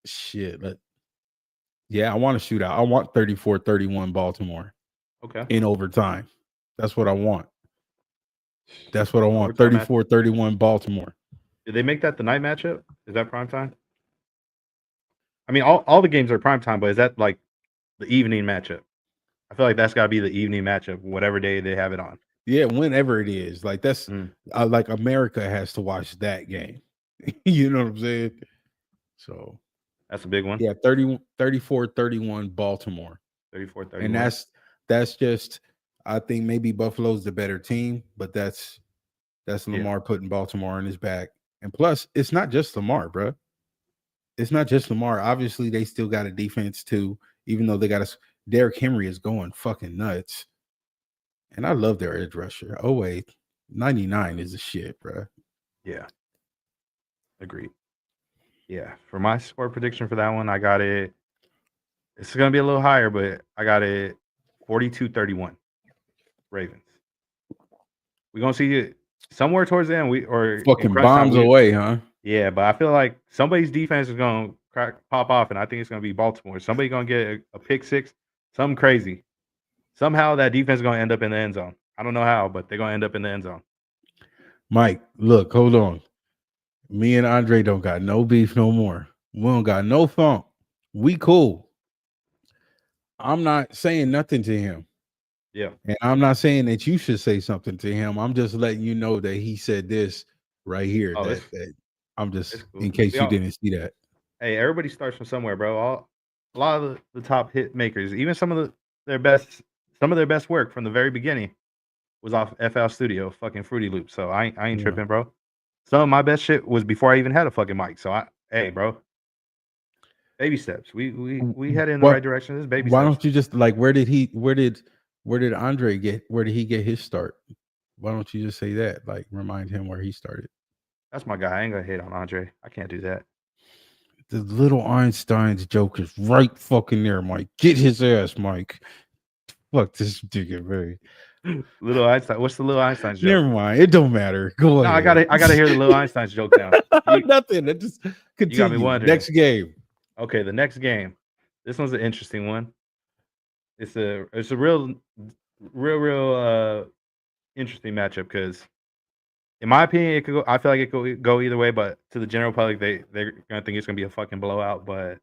shit. I want a shootout. I want 34-31 Baltimore. Okay. In overtime. That's what I want. 34-31 Baltimore. Did they make that the night matchup? Is that prime time? I mean, all the games are prime time, but is that like the evening matchup? I feel like that's got to be the evening matchup, whatever day they have it on. Yeah, whenever it is. Like that's like America has to watch that game. You know what I'm saying? So that's a big one. Yeah, 34-31 Baltimore. 34-31. And that's just, I think maybe Buffalo's the better team, but that's Lamar putting Baltimore on his back. And plus, it's not just Lamar, bro. It's not just Lamar. Obviously, they still got a defense too, even though they got Derrick Henry is going fucking nuts. And I love their edge rusher. Oh, wait. 99 is a shit, bro. Yeah. Agreed. Yeah. For my score prediction for that one, I got it. It's going to be a little higher, but I got it 42-31 Ravens. We're going to see it somewhere towards the end. Fucking bombs away, huh? Yeah, but I feel like somebody's defense is going to pop off, and I think it's going to be Baltimore. Somebody's going to get a pick six, something crazy. Somehow that defense is going to end up in the end zone. I don't know how, but they're going to end up in the end zone. Mike, look, hold on. Me and Andre don't got no beef no more. We don't got no funk. We cool. I'm not saying nothing to him. Yeah. And I'm not saying that you should say something to him. I'm just letting you know that he said this right here. That I'm just, cool. In case you didn't see that. Hey, everybody starts from somewhere, bro. A lot of the top hit makers, even some of their best work from the very beginning was off FL Studio, fucking Fruity Loops. So I ain't tripping, bro. Some of my best shit was before I even had a fucking mic. So hey, bro. Baby steps. We head in the right direction. This is baby steps. Why don't you just like where did he get his start? Why don't you just say that? Like remind him where he started. That's my guy. I ain't gonna hate on Andre. I can't do that. The little Einstein's joke is right fucking there, Mike. Get his ass, Mike. Fuck this nigga, man. Little Einstein. What's the little Einstein joke? Never mind. It don't matter. Go No, ahead. I gotta hear the little Einstein's joke now. Nothing. That just You got me continue. wondering. Next game. Okay, the next game. This one's an interesting one. It's a real interesting matchup because, in my opinion, it could go. I feel like it could go either way, but to the general public, they're gonna think it's gonna be a fucking blowout. But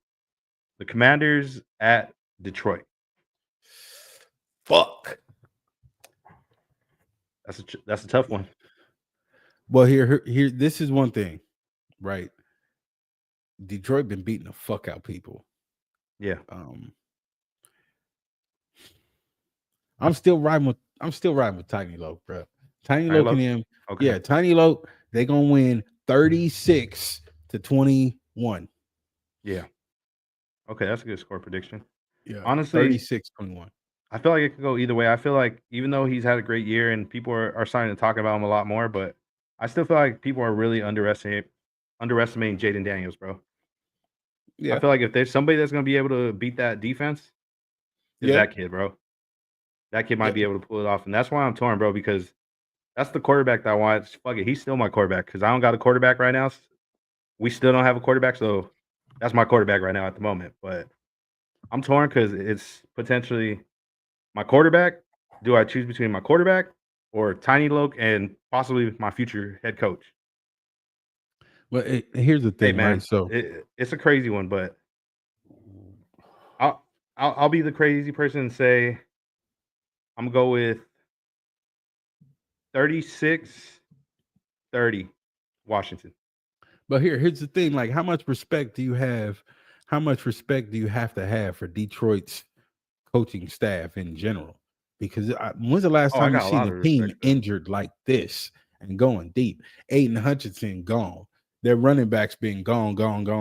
the Commanders at Detroit. Fuck. That's a tough one. Well, here. This is one thing, right? Detroit been beating the fuck out people. Yeah. I'm still riding with Tiny Loke, bro. Tiny Tiny Loke and Loke? him. Okay. Yeah, Tiny Loke. They gonna win 36-21. Yeah. Okay, that's a good score prediction. Yeah, Honestly, 36-21. I feel like it could go either way. I feel like even though he's had a great year and people are starting to talk about him a lot more, but I still feel like people are really underestimating Jaden Daniels, bro. Yeah, I feel like if there's somebody that's gonna be able to beat that defense, is Yeah. that kid, bro. That kid might be able to pull it off, and that's why I'm torn, bro. Because that's the quarterback that I want. Fuck it, he's still my quarterback because I don't got a quarterback right now. We still don't have a quarterback, so that's my quarterback right now at the moment. But I'm torn because it's potentially my quarterback. Do I choose between my quarterback or Tiny Loke and possibly my future head coach? But here's the Hey thing, man, right? So it's a crazy one, but I'll be the crazy person and say I'm gonna go with 36-30 Washington. But here's the thing: like, how much respect do you have? How much respect do you have to have for Detroit's coaching staff in general? Because when's the last Oh, I time you got a seen lot a of team respect for them. injured like this and going deep? Aiden Hutchinson gone. Their running backs being gone,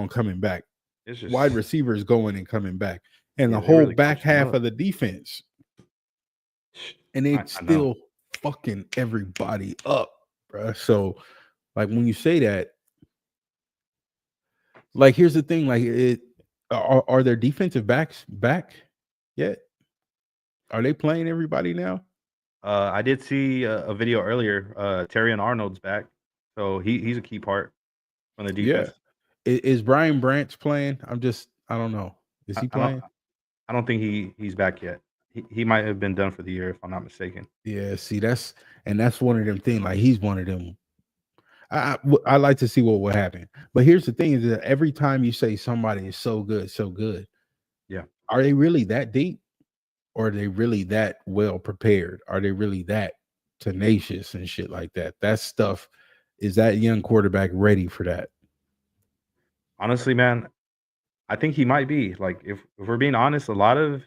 coming back. It's just Wide receivers going and coming back, and yeah, the they whole really back coached them half up. of the defense, and I it's know. still fucking everybody up, bro. So, like, when you say that, like, here's the thing: like, are their defensive backs back yet? Are they playing everybody now? I did see a video earlier. Terry and Arnold's back, so he's a key part on the Yeah. defense. Is Brian Branch playing? I don't know. Is he I don't playing? I don't think he's back yet. He might have been done for the year if I'm not mistaken. Yeah. See, that's one of them things. Like, he's one of them. I like to see what will happen. But here's the thing: is that every time you say somebody is so good, Yeah. are they really that deep? Or are they really that well prepared? Are they really that tenacious and shit like that? That stuff, is that young quarterback ready for that? Honestly, man, I think he might be. Like, if we're being honest, a lot of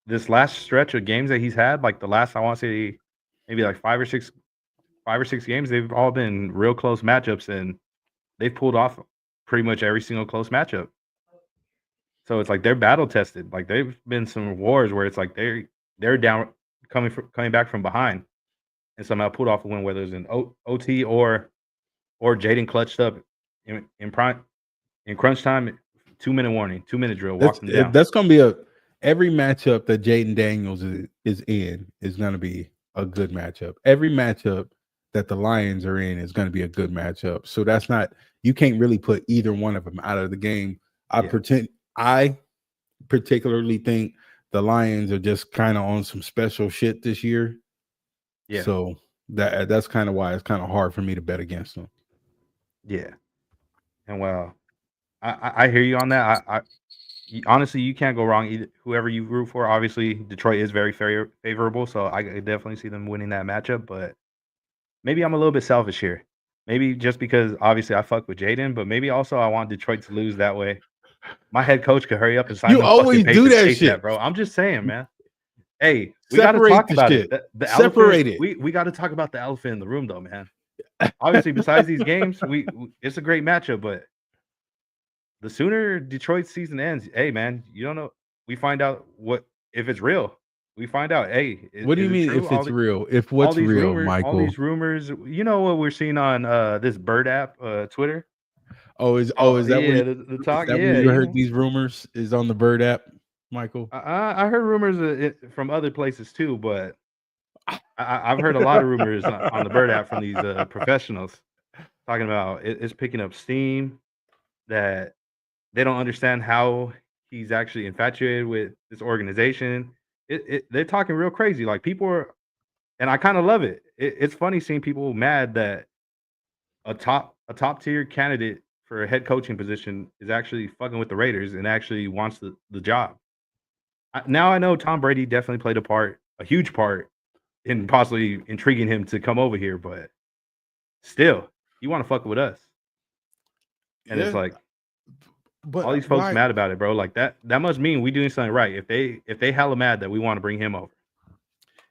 this last stretch of games that he's had, like the last, I want to say maybe like 5 or 6 games, they've all been real close matchups, and they've pulled off pretty much every single close matchup. So it's like they're battle tested. Like, they've been some wars where it's like they're down coming back from behind and somehow pulled off a win, whether it's in OT or Jaden clutched up in crunch time, 2-minute warning, 2-minute drill, walk them down. That's gonna be every matchup that Jaden Daniels is in is gonna be a good matchup. Every matchup that the Lions are in is gonna be a good matchup. So that's not, you can't really put either one of them out of the game. I particularly think the Lions are just kind of on some special shit this year. Yeah. So that's kind of why it's kind of hard for me to bet against them. Yeah. And well, I hear you on that. Honestly, you can't go wrong either. Whoever you root for, obviously Detroit is very favorable, so I could definitely see them winning that matchup. But maybe I'm a little bit selfish here. Maybe just because obviously I fuck with Jaden, but maybe also I want Detroit to lose that way. My head coach could hurry up and sign You them always fucking do papers that ASAP, shit. bro. I'm just saying, man. Hey, we got to Separate talk the about shit. it. The Separate elephant. it. We got to talk about the elephant in the room, though, man. Obviously, besides these games, it's a great matchup, but the sooner Detroit season ends, hey, man, you don't know. We find out what if it's real. We find out, hey, What do you is it mean true? if it's real? If All what's these real, rumors, all Michael? these rumors. You know what we're seeing on this Bird app, Twitter. Is that yeah, where the talk? where Yeah, you you heard know. these rumors is on the Bird app, Michael? I heard rumors from other places too, but I've heard a lot of rumors on the Bird app from these professionals talking about it's picking up steam, that they don't understand how he's actually infatuated with this organization. They're talking real crazy. Like people are, and I kind of love it. It's funny seeing people mad that a top tier candidate for a head coaching position is actually fucking with the Raiders and actually wants the job. Now I know Tom Brady definitely played a huge part in possibly intriguing him to come over here, but still, you want to fuck with us. And it's Yeah, like but all these folks why mad about it, bro. Like that must mean we doing something right. If they hella mad that we want to bring him over.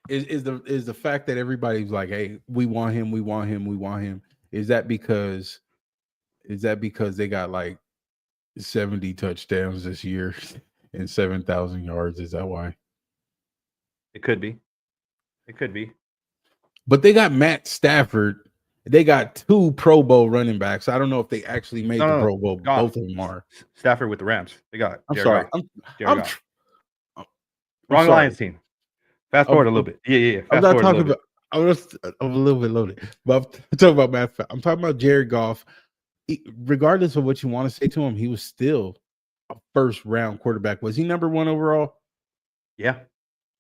is the fact that everybody's like, hey, we want him, we want him, we want him. Is that because they got like 70 touchdowns this year and 7,000 yards? Is that why? It could be. It could be. But they got Matt Stafford. They got 2 Pro Bowl running backs. I don't know if they actually made the Pro Bowl. Goff. Both of them are. Stafford with the Rams. They got. I'm Jared sorry. Goff. I'm Wrong sorry. Lions team. Fast forward a little bit. Yeah. I'm Fast not forward talking a little about. I'm a little bit loaded, but I'm talking about Matt. I'm talking about Jared Goff. Regardless of what you want to say to him, he was still a first round quarterback. Was he number 1 overall? Yeah.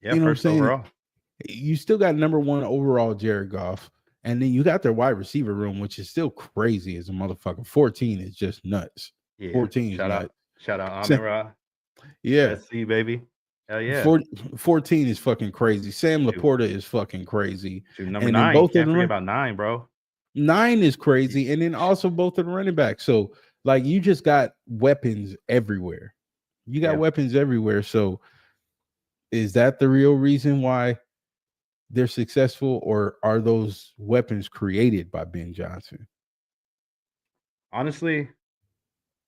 Yeah. You know what I'm First saying? overall. You still got number 1 overall Jared Goff, and then you got their wide receiver room, which is still crazy as a motherfucker. 14 is just nuts. Yeah. 14 is nuts. Shout out Sam- Amon Ra. Yeah. SC, baby. Hell yeah. 14 is fucking crazy. Sam Laporta is fucking crazy. Dude, number And then 9. both Can't of them forget about 9, bro. 9 is crazy. And then also both of the running backs. So like you just got weapons everywhere. You got weapons everywhere. So is that the real reason why they're successful, or are those weapons created by Ben Johnson? Honestly,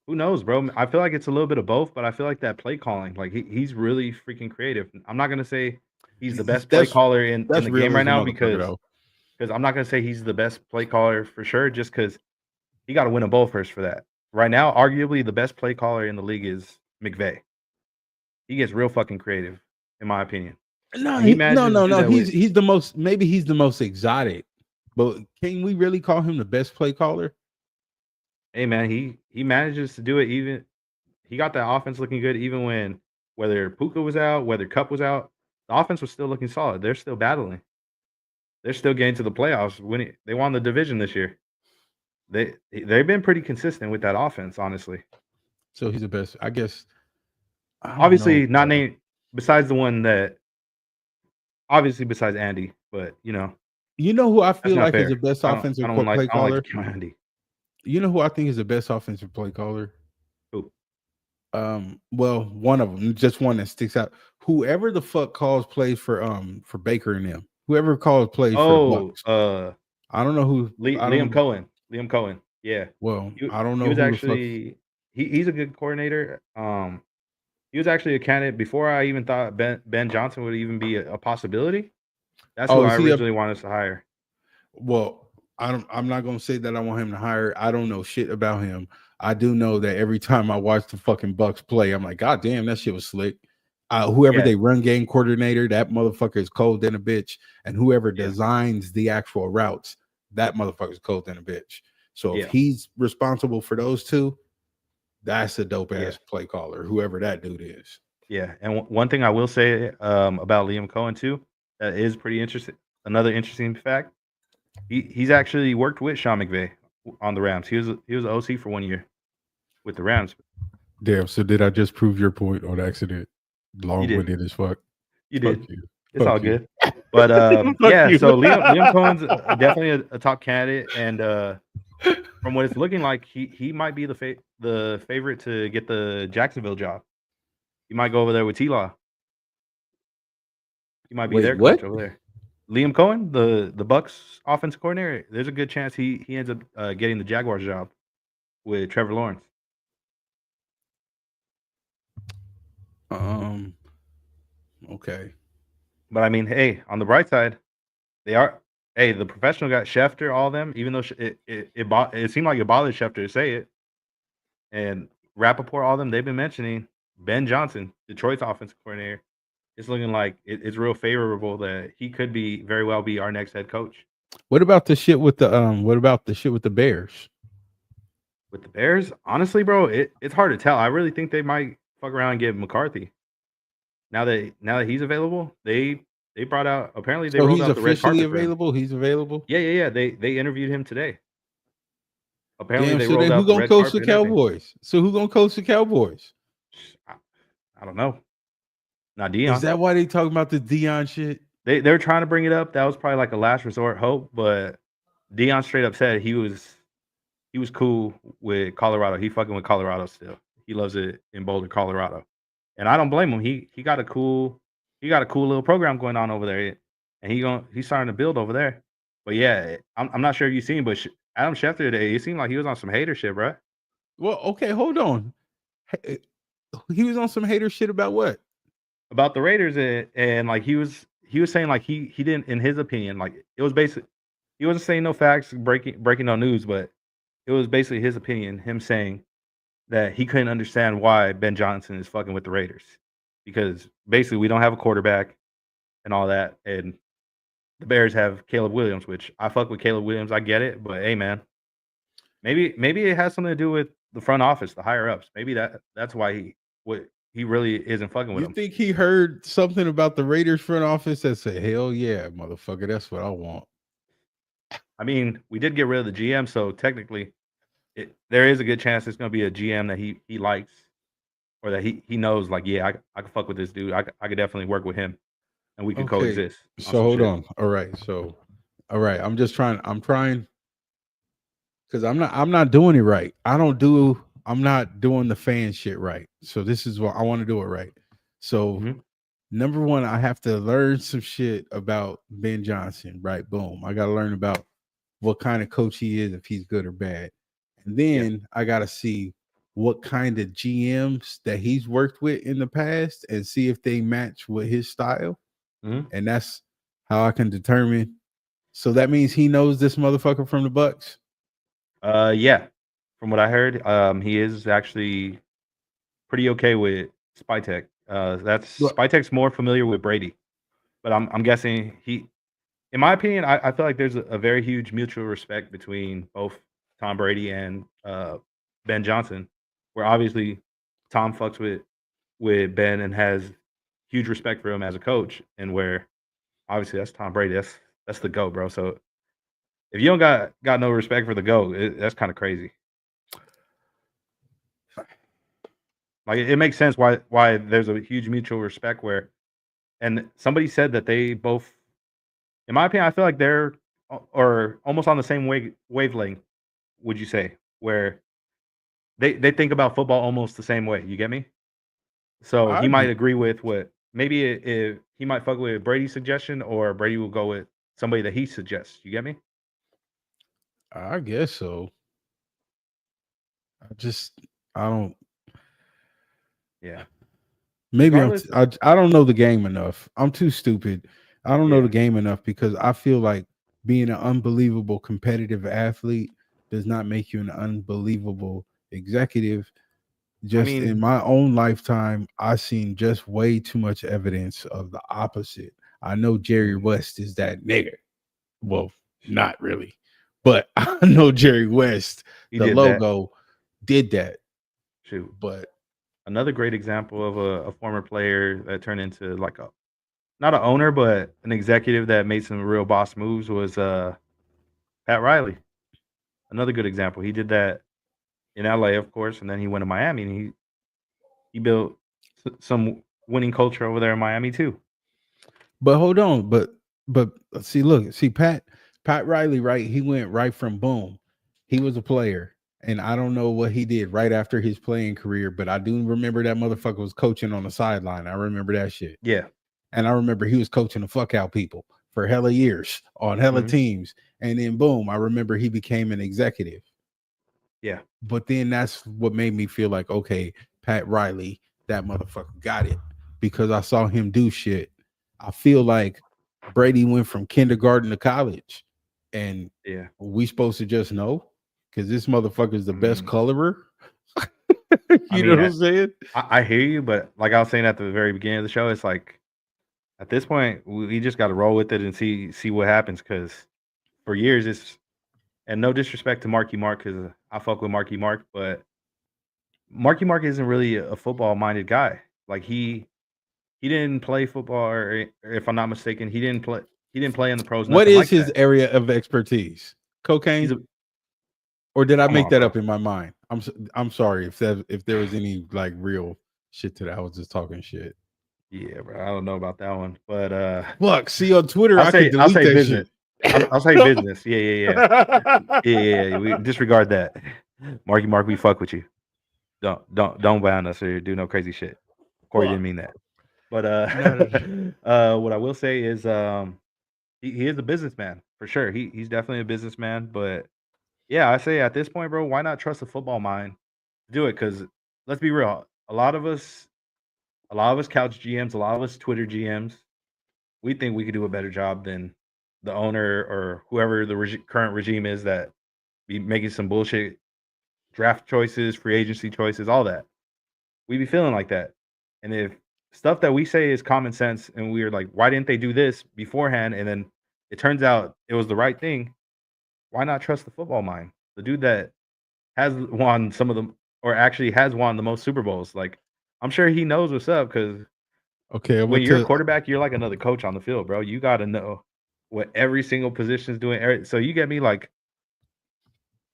who knows, bro? I feel like it's a little bit of both, but I feel like that play calling, like he's really freaking creative. I'm not gonna say he's the best play caller in the game right now because I'm not gonna say he's the best play caller for sure, just because he got to win a bowl first for that. Right now, arguably the best play caller in the league is McVay. He gets real fucking creative, in my opinion. No, he manages to do that he's the most, maybe he's the most exotic, but can we really call him the best play caller? Hey man, he manages to do it. Even he got that offense looking good, even when whether Puka was out, whether Cup was out, the offense was still looking solid. They're still battling. They're still getting to the playoffs. They won the division this year. They've been pretty consistent with that offense, honestly. So he's the best, I guess. Obviously, not named besides the one that. Obviously, besides Andy, but you know who I feel like fair. is the best offensive play caller. I don't like to count Andy. You know who I think is the best offensive play caller? Who? Well, one of them, just one that sticks out. Whoever the fuck calls plays for Baker and them. Whoever calls plays for the Bucks. I don't know who. Liam Cohen. Liam Cohen. Yeah. Well, I don't know. He was actually he's a good coordinator. He was actually a candidate before I even thought Ben Johnson would even be a possibility. That's who I originally wanted to hire. Well, I'm not gonna say that I want him to hire. I don't know shit about him. I do know that every time I watch the fucking Bucks play, I'm like, God damn, that shit was slick. Whoever they run game coordinator, that motherfucker is cold than a bitch. And whoever designs the actual routes, that motherfucker is cold than a bitch. So if he's responsible for those two, that's a dope ass play caller, whoever that dude is. Yeah, and one thing I will say about Liam Cohen too, that is pretty interesting. Another interesting fact: he's actually worked with Sean McVay on the Rams. He was OC for 1 year with the Rams. Damn. So did I just prove your point on accident? Long-winded as fuck. You did. It's all good. But yeah, so Liam Cohen's definitely a top candidate, and from what it's looking like, he might be the favorite to get the Jacksonville job. He might go over there with T-Law. He might be their coach over there. Liam Cohen, the Bucks offensive coordinator, there's a good chance he ends up getting the Jaguars job with Trevor Lawrence. Okay. But I mean, hey, on the bright side, the professional got Schefter, all them, even though it seemed like it bothered Schefter to say it. And Rappaport, all them, they've been mentioning Ben Johnson, Detroit's offensive coordinator. it's looking like it's real favorable that he could be very well be our next head coach. What about the shit with the What about the shit with the Bears? With the Bears, honestly, bro, it's hard to tell. I really think they might fuck around and get McCarthy. Now that he's available, they brought out apparently they So rolled he's out the red officially carpet for him. available. He's available. Yeah. They interviewed him today. Apparently Damn. they So rolled then who out the gonna red coach the carpet and everything. Cowboys? So who gonna coach the Cowboys? I, I don't know. Not Is Dion. that why they talking about the Dion shit? They're trying to bring it up. That was probably like a last resort hope, but Dion straight up said he was cool with Colorado. He fucking with Colorado still. He loves it in Boulder, Colorado. And I don't blame him. He got a cool little program going on over there, and he's starting to build over there. But yeah, I'm not sure if you've seen, but Adam Schefter today, it seemed like he was on some hater shit, bro. Well, okay, hold on. He was on some hater shit about what? About the Raiders, and like he was saying like he didn't, in his opinion, like it was basically he wasn't saying no facts, breaking no news, but it was basically his opinion, him saying that he couldn't understand why Ben Johnson is fucking with the Raiders because basically we don't have a quarterback and all that, and the Bears have Caleb Williams, which I fuck with Caleb Williams. I get it, but hey, man, maybe it has something to do with the front office, the higher ups. Maybe that's why he really isn't fucking with You them. think he heard something about the Raiders front office that said, "Hell yeah, motherfucker, that's what I want." I mean, we did get rid of the GM, so technically, there is a good chance it's going to be a GM that he likes, or that he knows. Like, yeah, I can fuck with this dude. I could definitely work with him, and we could Okay, coexist. so hold on. All right, so all right, I'm trying because I'm not doing it right. I'm not doing the fan shit right. So this is what I want to do it right. So Mhm. number one, I have to learn some shit about Ben Johnson, right? Boom. I got to learn about what kind of coach he is, if he's good or bad. And then I got to see what kind of GMs that he's worked with in the past and see if they match with his style. Mhm. And that's how I can determine. So that means he knows this motherfucker from the Bucks. Yeah. From what I heard, he is actually pretty okay with Spytek. Spytek's more familiar with Brady, but I'm guessing in my opinion, I feel like there's a very huge mutual respect between both Tom Brady and Ben Johnson, where obviously Tom fucks with Ben and has huge respect for him as a coach, and where obviously that's Tom Brady. That's the GOAT, bro. So if you don't got no respect for the GOAT, that's kind of crazy. Like it makes sense why there's a huge mutual respect where, and somebody said that they both, in my opinion, I feel like they're or almost on the same wavelength. Would you say where they think about football almost the same way? You get me? So I he might get, agree with what maybe if he might fuck with Brady's suggestion, or Brady will go with somebody that he suggests. You get me? I guess so. I just I don't Yeah. maybe Regardless, I don't know the game enough. I'm too stupid. I don't know yeah. the game enough because I feel like being an unbelievable competitive athlete does not make you an unbelievable executive. Just in mean, my own lifetime, I've seen just way too much evidence of the opposite. I know Jerry West is that nigga. Well, not really, but I know Jerry West, he the did that. logo, did that. Shoot. But Another great example of a former player that turned into like a not an owner, but an executive that made some real boss moves was Pat Riley. Another good example. He did that in LA, of course, and then he went to Miami and he built some winning culture over there in Miami too. But hold on, but see, look, see Pat Riley, right? He went right from boom. He was a player, and I don't know what he did right after his playing career, but I do remember that motherfucker was coaching on the sideline. I remember that shit, Yeah. and I remember he was coaching the fuck out people for hella years on hella Mhm. teams, and then boom, I remember he became an executive. Yeah. But then that's what made me feel like, okay, Pat Riley, that motherfucker got it because I saw him do shit. I feel like Brady went from kindergarten to college, and Yeah. we supposed to just know because this motherfucker is the I best mean, colorer. I You know mean, what I'm saying? I hear you, but like I was saying at the very beginning of the show, it's like At this point, we just got to roll with it and see what happens. Because for years, it's and no disrespect to Marky Mark, because I fuck with Marky Mark, but Marky Mark isn't really a football minded guy. Like he didn't play football, or if I'm not mistaken, he didn't play in the pros. What Nothing is like his that. area of expertise? Cocaine? He's a Or did I come make on, that bro. up in my mind? I'm sorry if there was any like real shit to that. I was just talking shit. Yeah, bro. I don't know about that one, but Look, see on Twitter, I'll I could say delete that business. shit. I'll say business. Yeah. We disregard that. Marky Mark, we fuck with you. Don't ban us or do no crazy shit. Cory didn't Fuck. mean that. But No. what I will say is he is a businessman for sure. He's definitely a businessman. But yeah, I say at this point, bro, why not trust a football mind? Do it, because let's be real. A lot of us couch GMs, a lot of us Twitter GMs, we think we could do a better job than the owner or whoever the current regime is that be making some bullshit draft choices, free agency choices, all that. We be feeling like that. And if stuff that we say is common sense and we're like, why didn't they do this beforehand? And then it turns out it was the right thing. Why not trust the football mind? The dude that has won some of them, or actually has won the most Super Bowls. Like, I'm sure he knows what's up, because Okay, I'm when gonna you're a tell. quarterback, you're like another coach on the field, bro. You got to know what every single position is doing. So you get me, like,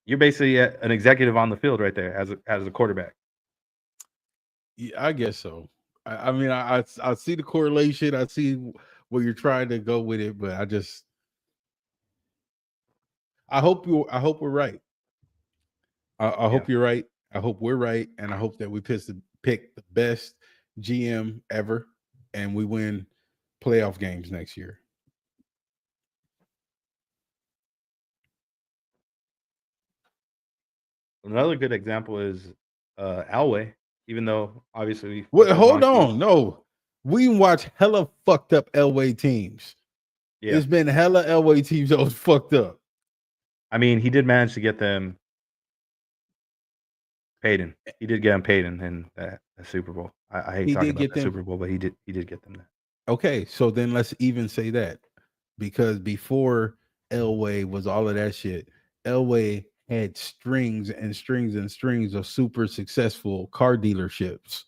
you're basically an executive on the field right there as a quarterback. Yeah, I guess so. I mean, I see the correlation. I see where you're trying to go with it, but I hope we're right. I Yeah. hope you're right. I hope we're right, and I hope that we pick the best GM ever, and we win playoff games next year. Another good example is Elway. Even though obviously we fuck Well, with hold Monty. on, no, we watch hella fucked up Elway teams. Yeah, It's been hella Elway teams that was fucked up. I mean, he did manage to get them paid. He did get them paid in that Super Bowl. I hate He talking did about get that them. Super Bowl, but he did get them that. Okay, so then let's even say that, because before Elway was all of that shit, Elway had strings and strings and strings of super successful car dealerships.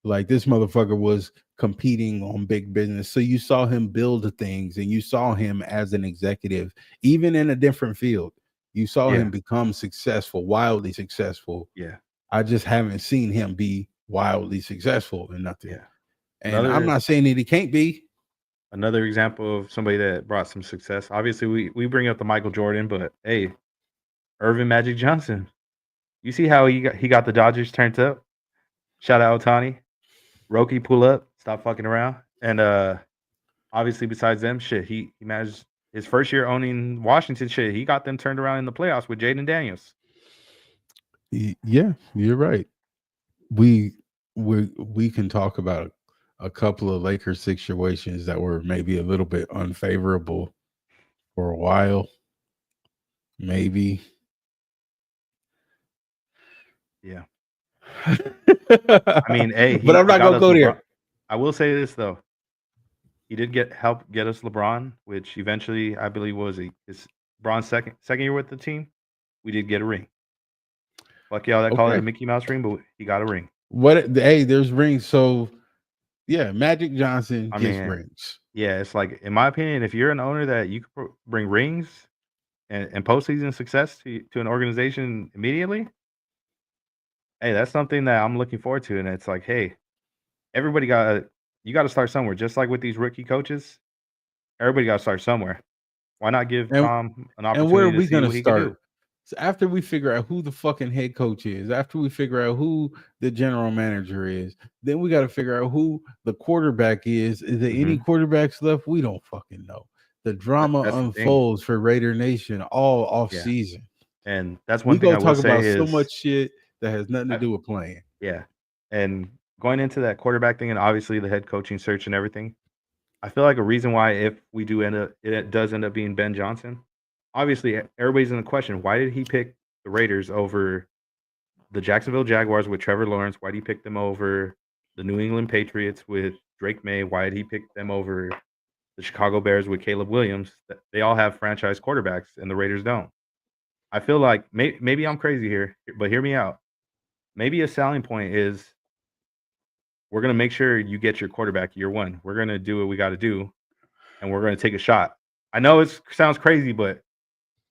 Like, this motherfucker was competing on big business. So you saw him build the things, and you saw him as an executive, even in a different field. You saw Yeah, him become successful, wildly successful. yeah, I just haven't seen him be wildly successful in nothing. yeah. And I'm not saying that he can't be. Another example of somebody that brought some success. Obviously, we bring up the Michael Jordan, but hey, Irvin Magic Johnson. You see how he got the Dodgers turned up? Shout out Otani. Roki, pull up, stop fucking around. And obviously, besides them, shit, he managed his first year owning Washington. Shit, he got them turned around in the playoffs with Jaden Daniels. Yeah, you're right. We can talk about a couple of Lakers situations that were maybe a little bit unfavorable for a while. Maybe. Yeah, I mean, hey, But I'm he not got gonna us go LeBron. there. I will say this though, he did help get us LeBron, which eventually I believe was his LeBron's second year with the team. We did get a ring. Fuck y'all that call it a Okay. Mickey Mouse ring, but he got a ring. Hey, there's rings. So yeah, Magic Johnson I gets mean, rings. yeah, it's like, in my opinion, if you're an owner that you could bring rings and postseason success to an organization immediately, hey, that's something that I'm looking forward to. And it's like, hey, you got to start somewhere. Just like with these rookie coaches, everybody got to start somewhere. Why not give And Tom an and where are opportunity to we see gonna what he could start? do? So after we figure out who the fucking head coach is, after we figure out who the general manager is, then we got to figure out who the quarterback is. Is there any quarterbacks left? We don't fucking know. The drama That's the thing. unfolds for Raider Nation all off Yeah, season. and that's We one thing go I will talk say about so is, much shit that has nothing to I, do with playing. yeah, and going into that quarterback thing, and obviously the head coaching search and everything, I feel like a reason why, if we do it does end up being Ben Johnson. Obviously, everybody's in the question: why did he pick the Raiders over the Jacksonville Jaguars with Trevor Lawrence? Why did he pick them over the New England Patriots with Drake May, why did he pick them over the Chicago Bears with Caleb Williams? They all have franchise quarterbacks, and the Raiders don't. I feel like maybe I'm crazy here, but hear me out. Maybe a selling point is we're going to make sure you get your quarterback year one. We're going to do what we got to do, and we're going to take a shot. I know it sounds crazy, but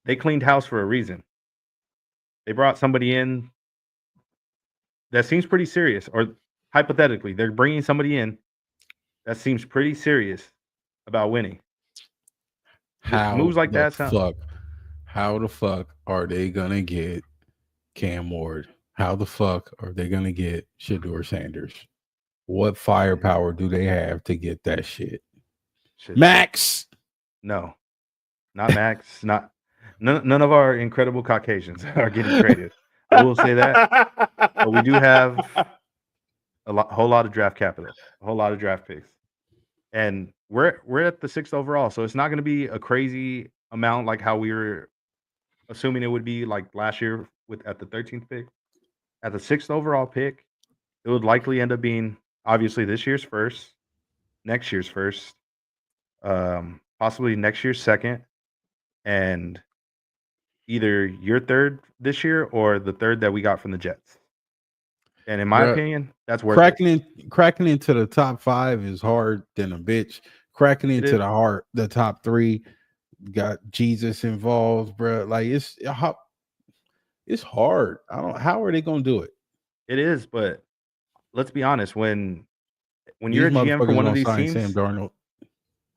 they cleaned house for a reason. They brought somebody in that seems pretty serious, or hypothetically, they're bringing somebody in that seems pretty serious about winning. Moves like that sound. How the fuck are they gonna get Cam Ward? How the fuck are they gonna get Shedeur Sanders? What firepower do they have to get that shit? Max? No, not Max. None of our incredible Caucasians are getting traded. I will say that, but we do have a whole lot of draft capital, a whole lot of draft picks, and we're at the 6th overall, so it's not going to be a crazy amount like how we were assuming it would be like last year at the 13th pick. At the 6th overall pick, it would likely end up being obviously this year's first, next year's first, possibly next year's second, and either your third this year or the third that we got from the Jets. And in my opinion, that's worth cracking into the top 5 is hard than a bitch. Cracking into the top 3 got Jesus involved, bro. Like it's hard. How are they gonna do it? It is, but let's be honest. When you're a GM for one of these teams, Sam Darnold.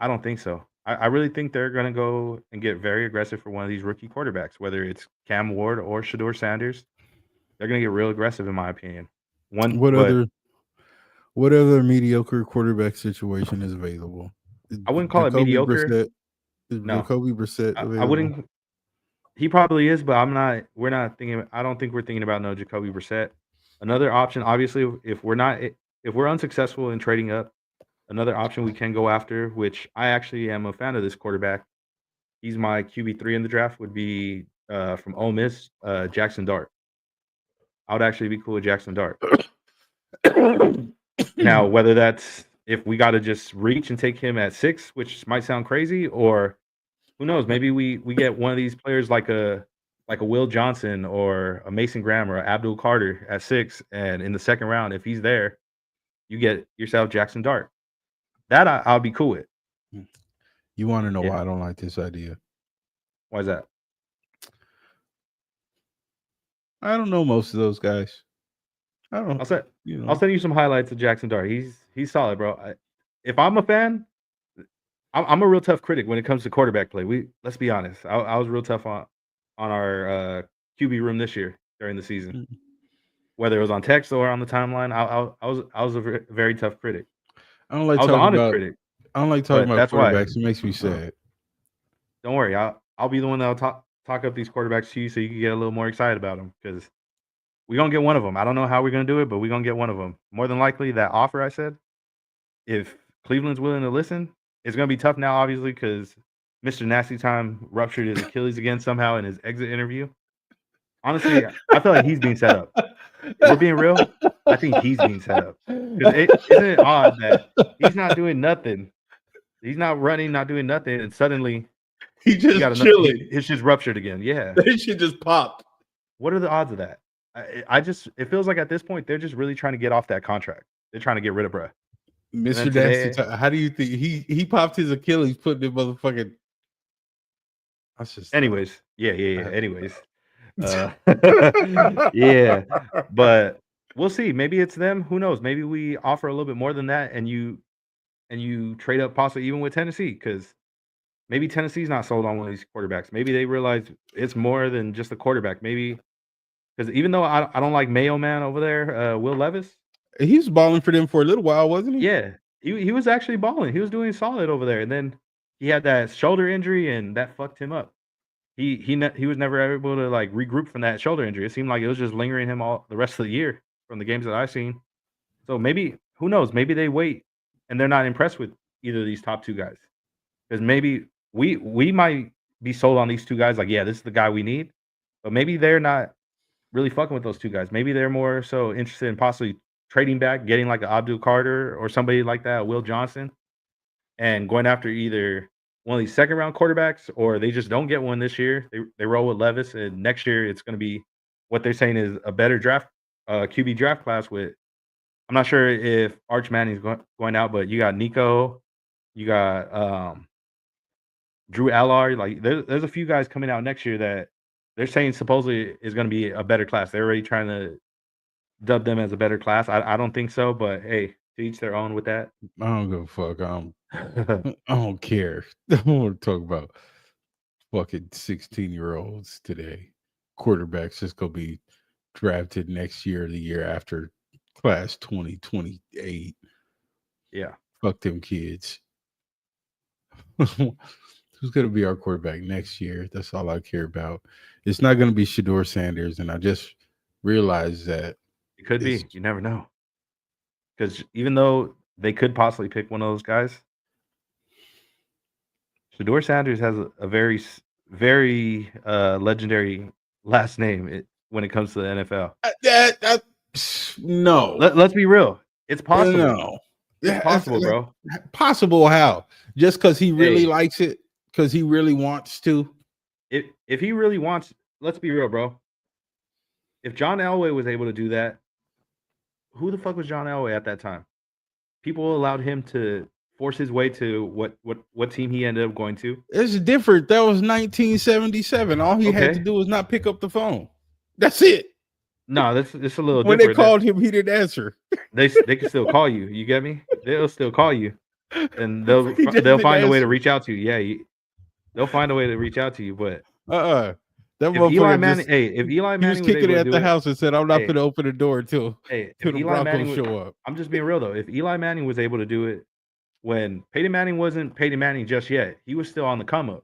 I don't think so. I really think they're going to go and get very aggressive for one of these rookie quarterbacks, whether it's Cam Ward or Shedeur Sanders. They're going to get real aggressive, in my opinion. What other mediocre quarterback situation is available? I wouldn't call it mediocre. No, Jacoby Brissett available? I wouldn't. He probably is, but I'm not. We're not thinking. I don't think we're thinking about no Jacoby Brissett. Another option, obviously, if we're unsuccessful in trading up, another option we can go after, which I actually am a fan of this quarterback. He's my QB3 in the draft. Would be from Ole Miss, Jackson Dart. I would actually be cool with Jackson Dart. Now, whether that's if we got to just reach and take him at 6, which might sound crazy, or who knows, maybe we get one of these players like a Will Johnson or a Mason Graham or Abdul Carter at 6, and in the second round, if he's there, you get yourself Jackson Dart. That I'll be cool with. You want to know why I don't like this idea? Why is that? I don't know most of those guys. I don't. I'll send you some highlights of Jackson Dart. He's solid, bro. If I'm a fan, I'm a real tough critic when it comes to quarterback play. Let's be honest. I was real tough on our QB room this year during the season, whether it was on text or on the timeline. I was a very tough critic. I don't like talking about quarterbacks. It makes me sad. Don't worry. I'll be the one that'll talk up these quarterbacks to you so you can get a little more excited about them, because we're going to get one of them. I don't know how we're going to do it, but we're going to get one of them. More than likely, that offer I said, if Cleveland's willing to listen, it's going to be tough now, obviously, because Mr. Nasty Time ruptured his Achilles again somehow in his exit interview. Honestly, I feel like he's being set up. If we're being real, I think he's being set up. Isn't it odd that he's not doing nothing? He's not running, not doing nothing, and suddenly he just chilling. His shit's ruptured again. Yeah. That shit just popped. What are the odds of that? It feels like at this point, they're just really trying to get off that contract. They're trying to get rid of bruh. Mr. Nasty, how do you think he popped his Achilles, put the motherfucking... Anyways. Anyways. Yeah. But we'll see. Maybe it's them. Who knows? Maybe we offer a little bit more than that, and you trade up possibly even with Tennessee, because maybe Tennessee's not sold on one of these quarterbacks. Maybe they realize it's more than just a quarterback. Maybe because even though I don't like Mayo Man over there, Will Levis, he was balling for them for a little while, wasn't he? Yeah, he was actually balling. He was doing solid over there, and then he had that shoulder injury, and that fucked him up. He was never able to like regroup from that shoulder injury. It seemed like it was just lingering him all the rest of the year from the games that I've seen. So maybe, who knows? Maybe they wait and they're not impressed with either of these top 2 guys, because maybe we might be sold on these 2 guys. Like, yeah, this is the guy we need, but maybe they're not really fucking with those 2 guys. Maybe they're more so interested in possibly trading back, getting like an Abdul Carter or somebody like that, Will Johnson, and going after either one of these second round quarterbacks, or they just don't get one this year. They roll with Levis, and next year it's going to be what they're saying is a better draft QB draft class with. I'm not sure if Arch Manning's going out, but you got Nico, you got Drew Allard. Like there's a few guys coming out next year that they're saying supposedly is going to be a better class. They're already trying to dub them as a better class. I don't think so, but hey, to each their own with that. I don't give a fuck. I don't care. I don't want to talk about fucking 16-year-olds today. Quarterbacks just gonna be drafted next year or the year after, class 2028. Yeah. Fuck them kids. Who's gonna be our quarterback next year? That's all I care about. It's not gonna be Shedeur Sanders, and I just realized that It could be. You never know. Because even though they could possibly pick one of those guys, Shedeur Sanders has a very, very legendary last name when it comes to the NFL. No. Let's be real. It's possible. No. It's possible, bro. Possible how? Just because he really likes it? Because he really wants to? If he really wants, let's be real, bro. If John Elway was able to do that, who the fuck was John Elway at that time? People allowed him to force his way to what team he ended up going to. It's different. That was 1977. All he had to do was not pick up the phone. That's it. No, it's a little when different. When they called him, he didn't answer. They can still call you. You get me? They'll still call you, and they'll find a way to reach out to you. Yeah, they'll find a way to reach out to you. But that if Eli Manning, if Eli Manning was kicking it at the house and said, "I'm not going to open the door until the Broncos show up." I'm just being real though. If Eli Manning was able to do it when Peyton Manning wasn't Peyton Manning just yet, he was still on the come up.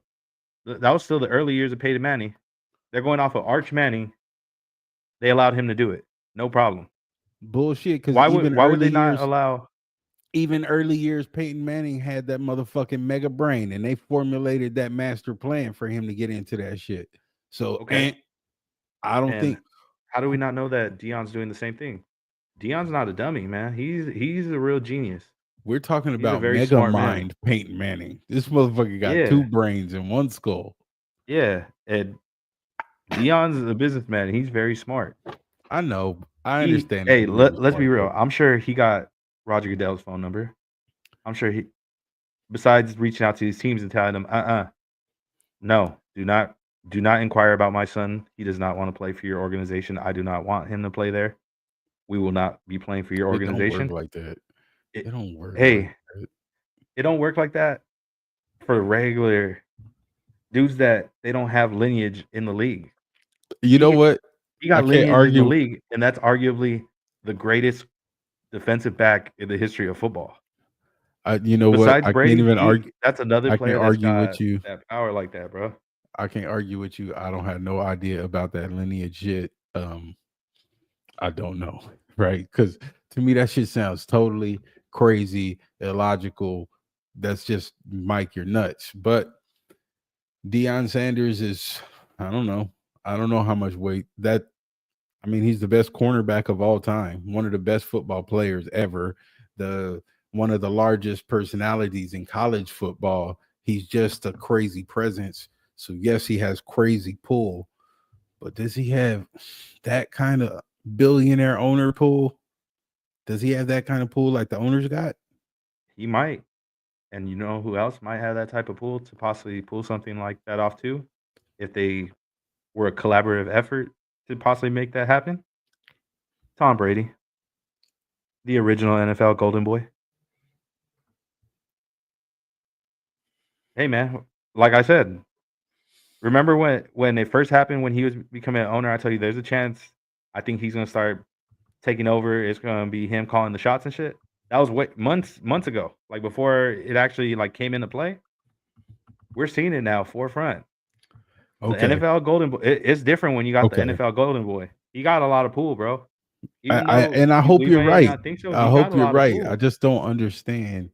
That was still the early years of Peyton Manning. They're going off of Arch Manning. They allowed him to do it, no problem. Bullshit. Because why would they not allow? Even early years, Peyton Manning had that motherfucking mega brain, and they formulated that master plan for him to get into that shit. So, I don't think. How do we not know that Deion's doing the same thing? Deion's not a dummy, man. He's a real genius. We're talking about mega mind Peyton Manning. This motherfucker got two brains in one skull. Yeah, and Deion's a businessman. He's very smart. I know. I understand. Hey, let's be real. I'm sure he got Roger Goodell's phone number. I'm sure he, besides reaching out to these teams and telling them, no, do not inquire about my son. He does not want to play for your organization. I do not want him to play there. We will not be playing for your organization. It don't work like that. It don't work. Hey, it don't work like that for regular dudes that they don't have lineage in the league. You know what? He got lineage in the league, and that's arguably the greatest defensive back in the history of football. You know what? I can't even argue. That's another player that's got with you. That power like that, bro. I can't argue with you. I don't have no idea about that lineage shit. I don't know, right? Because to me, that shit sounds totally crazy, illogical. That's just Mike, you're nuts. But Deion Sanders is, I don't know how much weight that. I mean, he's the best cornerback of all time, one of the best football players ever, one of the largest personalities in college football. He's just a crazy presence. So yes, he has crazy pull, but does he have that kind of billionaire owner pull? Does he have that kind of pull like the owners got? He might. And you know who else might have that type of pull to possibly pull something like that off too? If they were a collaborative effort to possibly make that happen? Tom Brady, the original NFL Golden Boy. Hey, man, like I said, remember when it first happened, when he was becoming an owner, I told you there's a chance I think he's going to start taking over. It's going to be him calling the shots and shit. That was months ago, like before it actually like came into play. We're seeing it now forefront. Okay. The NFL Golden Boy, it's different when you got the NFL Golden Boy. He got a lot of pull, bro. I hope you're right. I hope you're right. I just don't understand.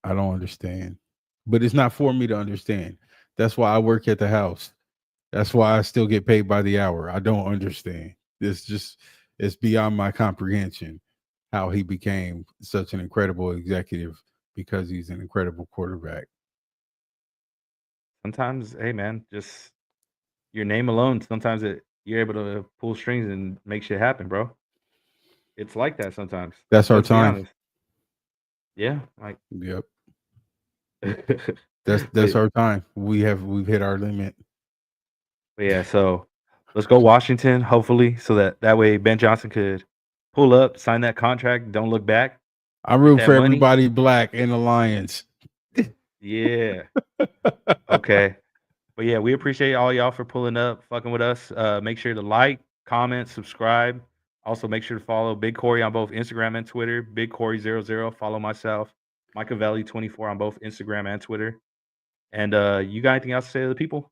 I don't understand. But it's not for me to understand. That's why I work at the house. That's why I still get paid by the hour. I don't understand. It's just It's beyond my comprehension how he became such an incredible executive because he's an incredible quarterback. Sometimes, hey man, just your name alone. Sometimes you're able to pull strings and make shit happen, bro. It's like that sometimes. That's our Let's be time. honest. Yeah, like Yep. but, That's our time. We've hit our limit. but yeah, so let's go Washington, hopefully, so that way Ben Johnson could pull up, sign that contract, don't look back. I root that for money. everybody black in the Lions. Yeah. Okay. But yeah, we appreciate all y'all for pulling up, fucking with us. Make sure to like, comment, subscribe. Also, make sure to follow Big Cory on both Instagram and Twitter. Big Cory00. Follow myself, Machiavelli24 on both Instagram and Twitter. And you got anything else to say to the people?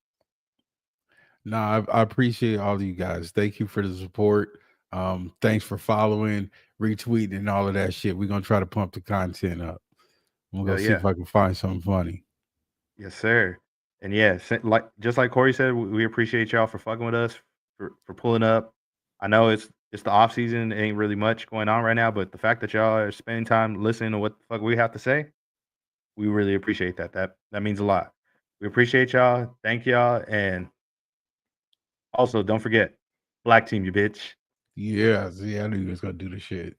No, I appreciate all of you guys. Thank you for the support. Thanks for following, retweeting, and all of that shit. We're gonna try to pump the content up. I'm gonna see if I can find something funny. Yes, sir. And yeah, just like Cory said, we appreciate y'all for fucking with us, for pulling up. I know it's the off season, ain't really much going on right now, but the fact that y'all are spending time listening to what the fuck we have to say, we really appreciate that. That means a lot. We appreciate y'all. Thank y'all. And also, don't forget, black team, you bitch. Yeah, see, I knew you was gonna do the shit.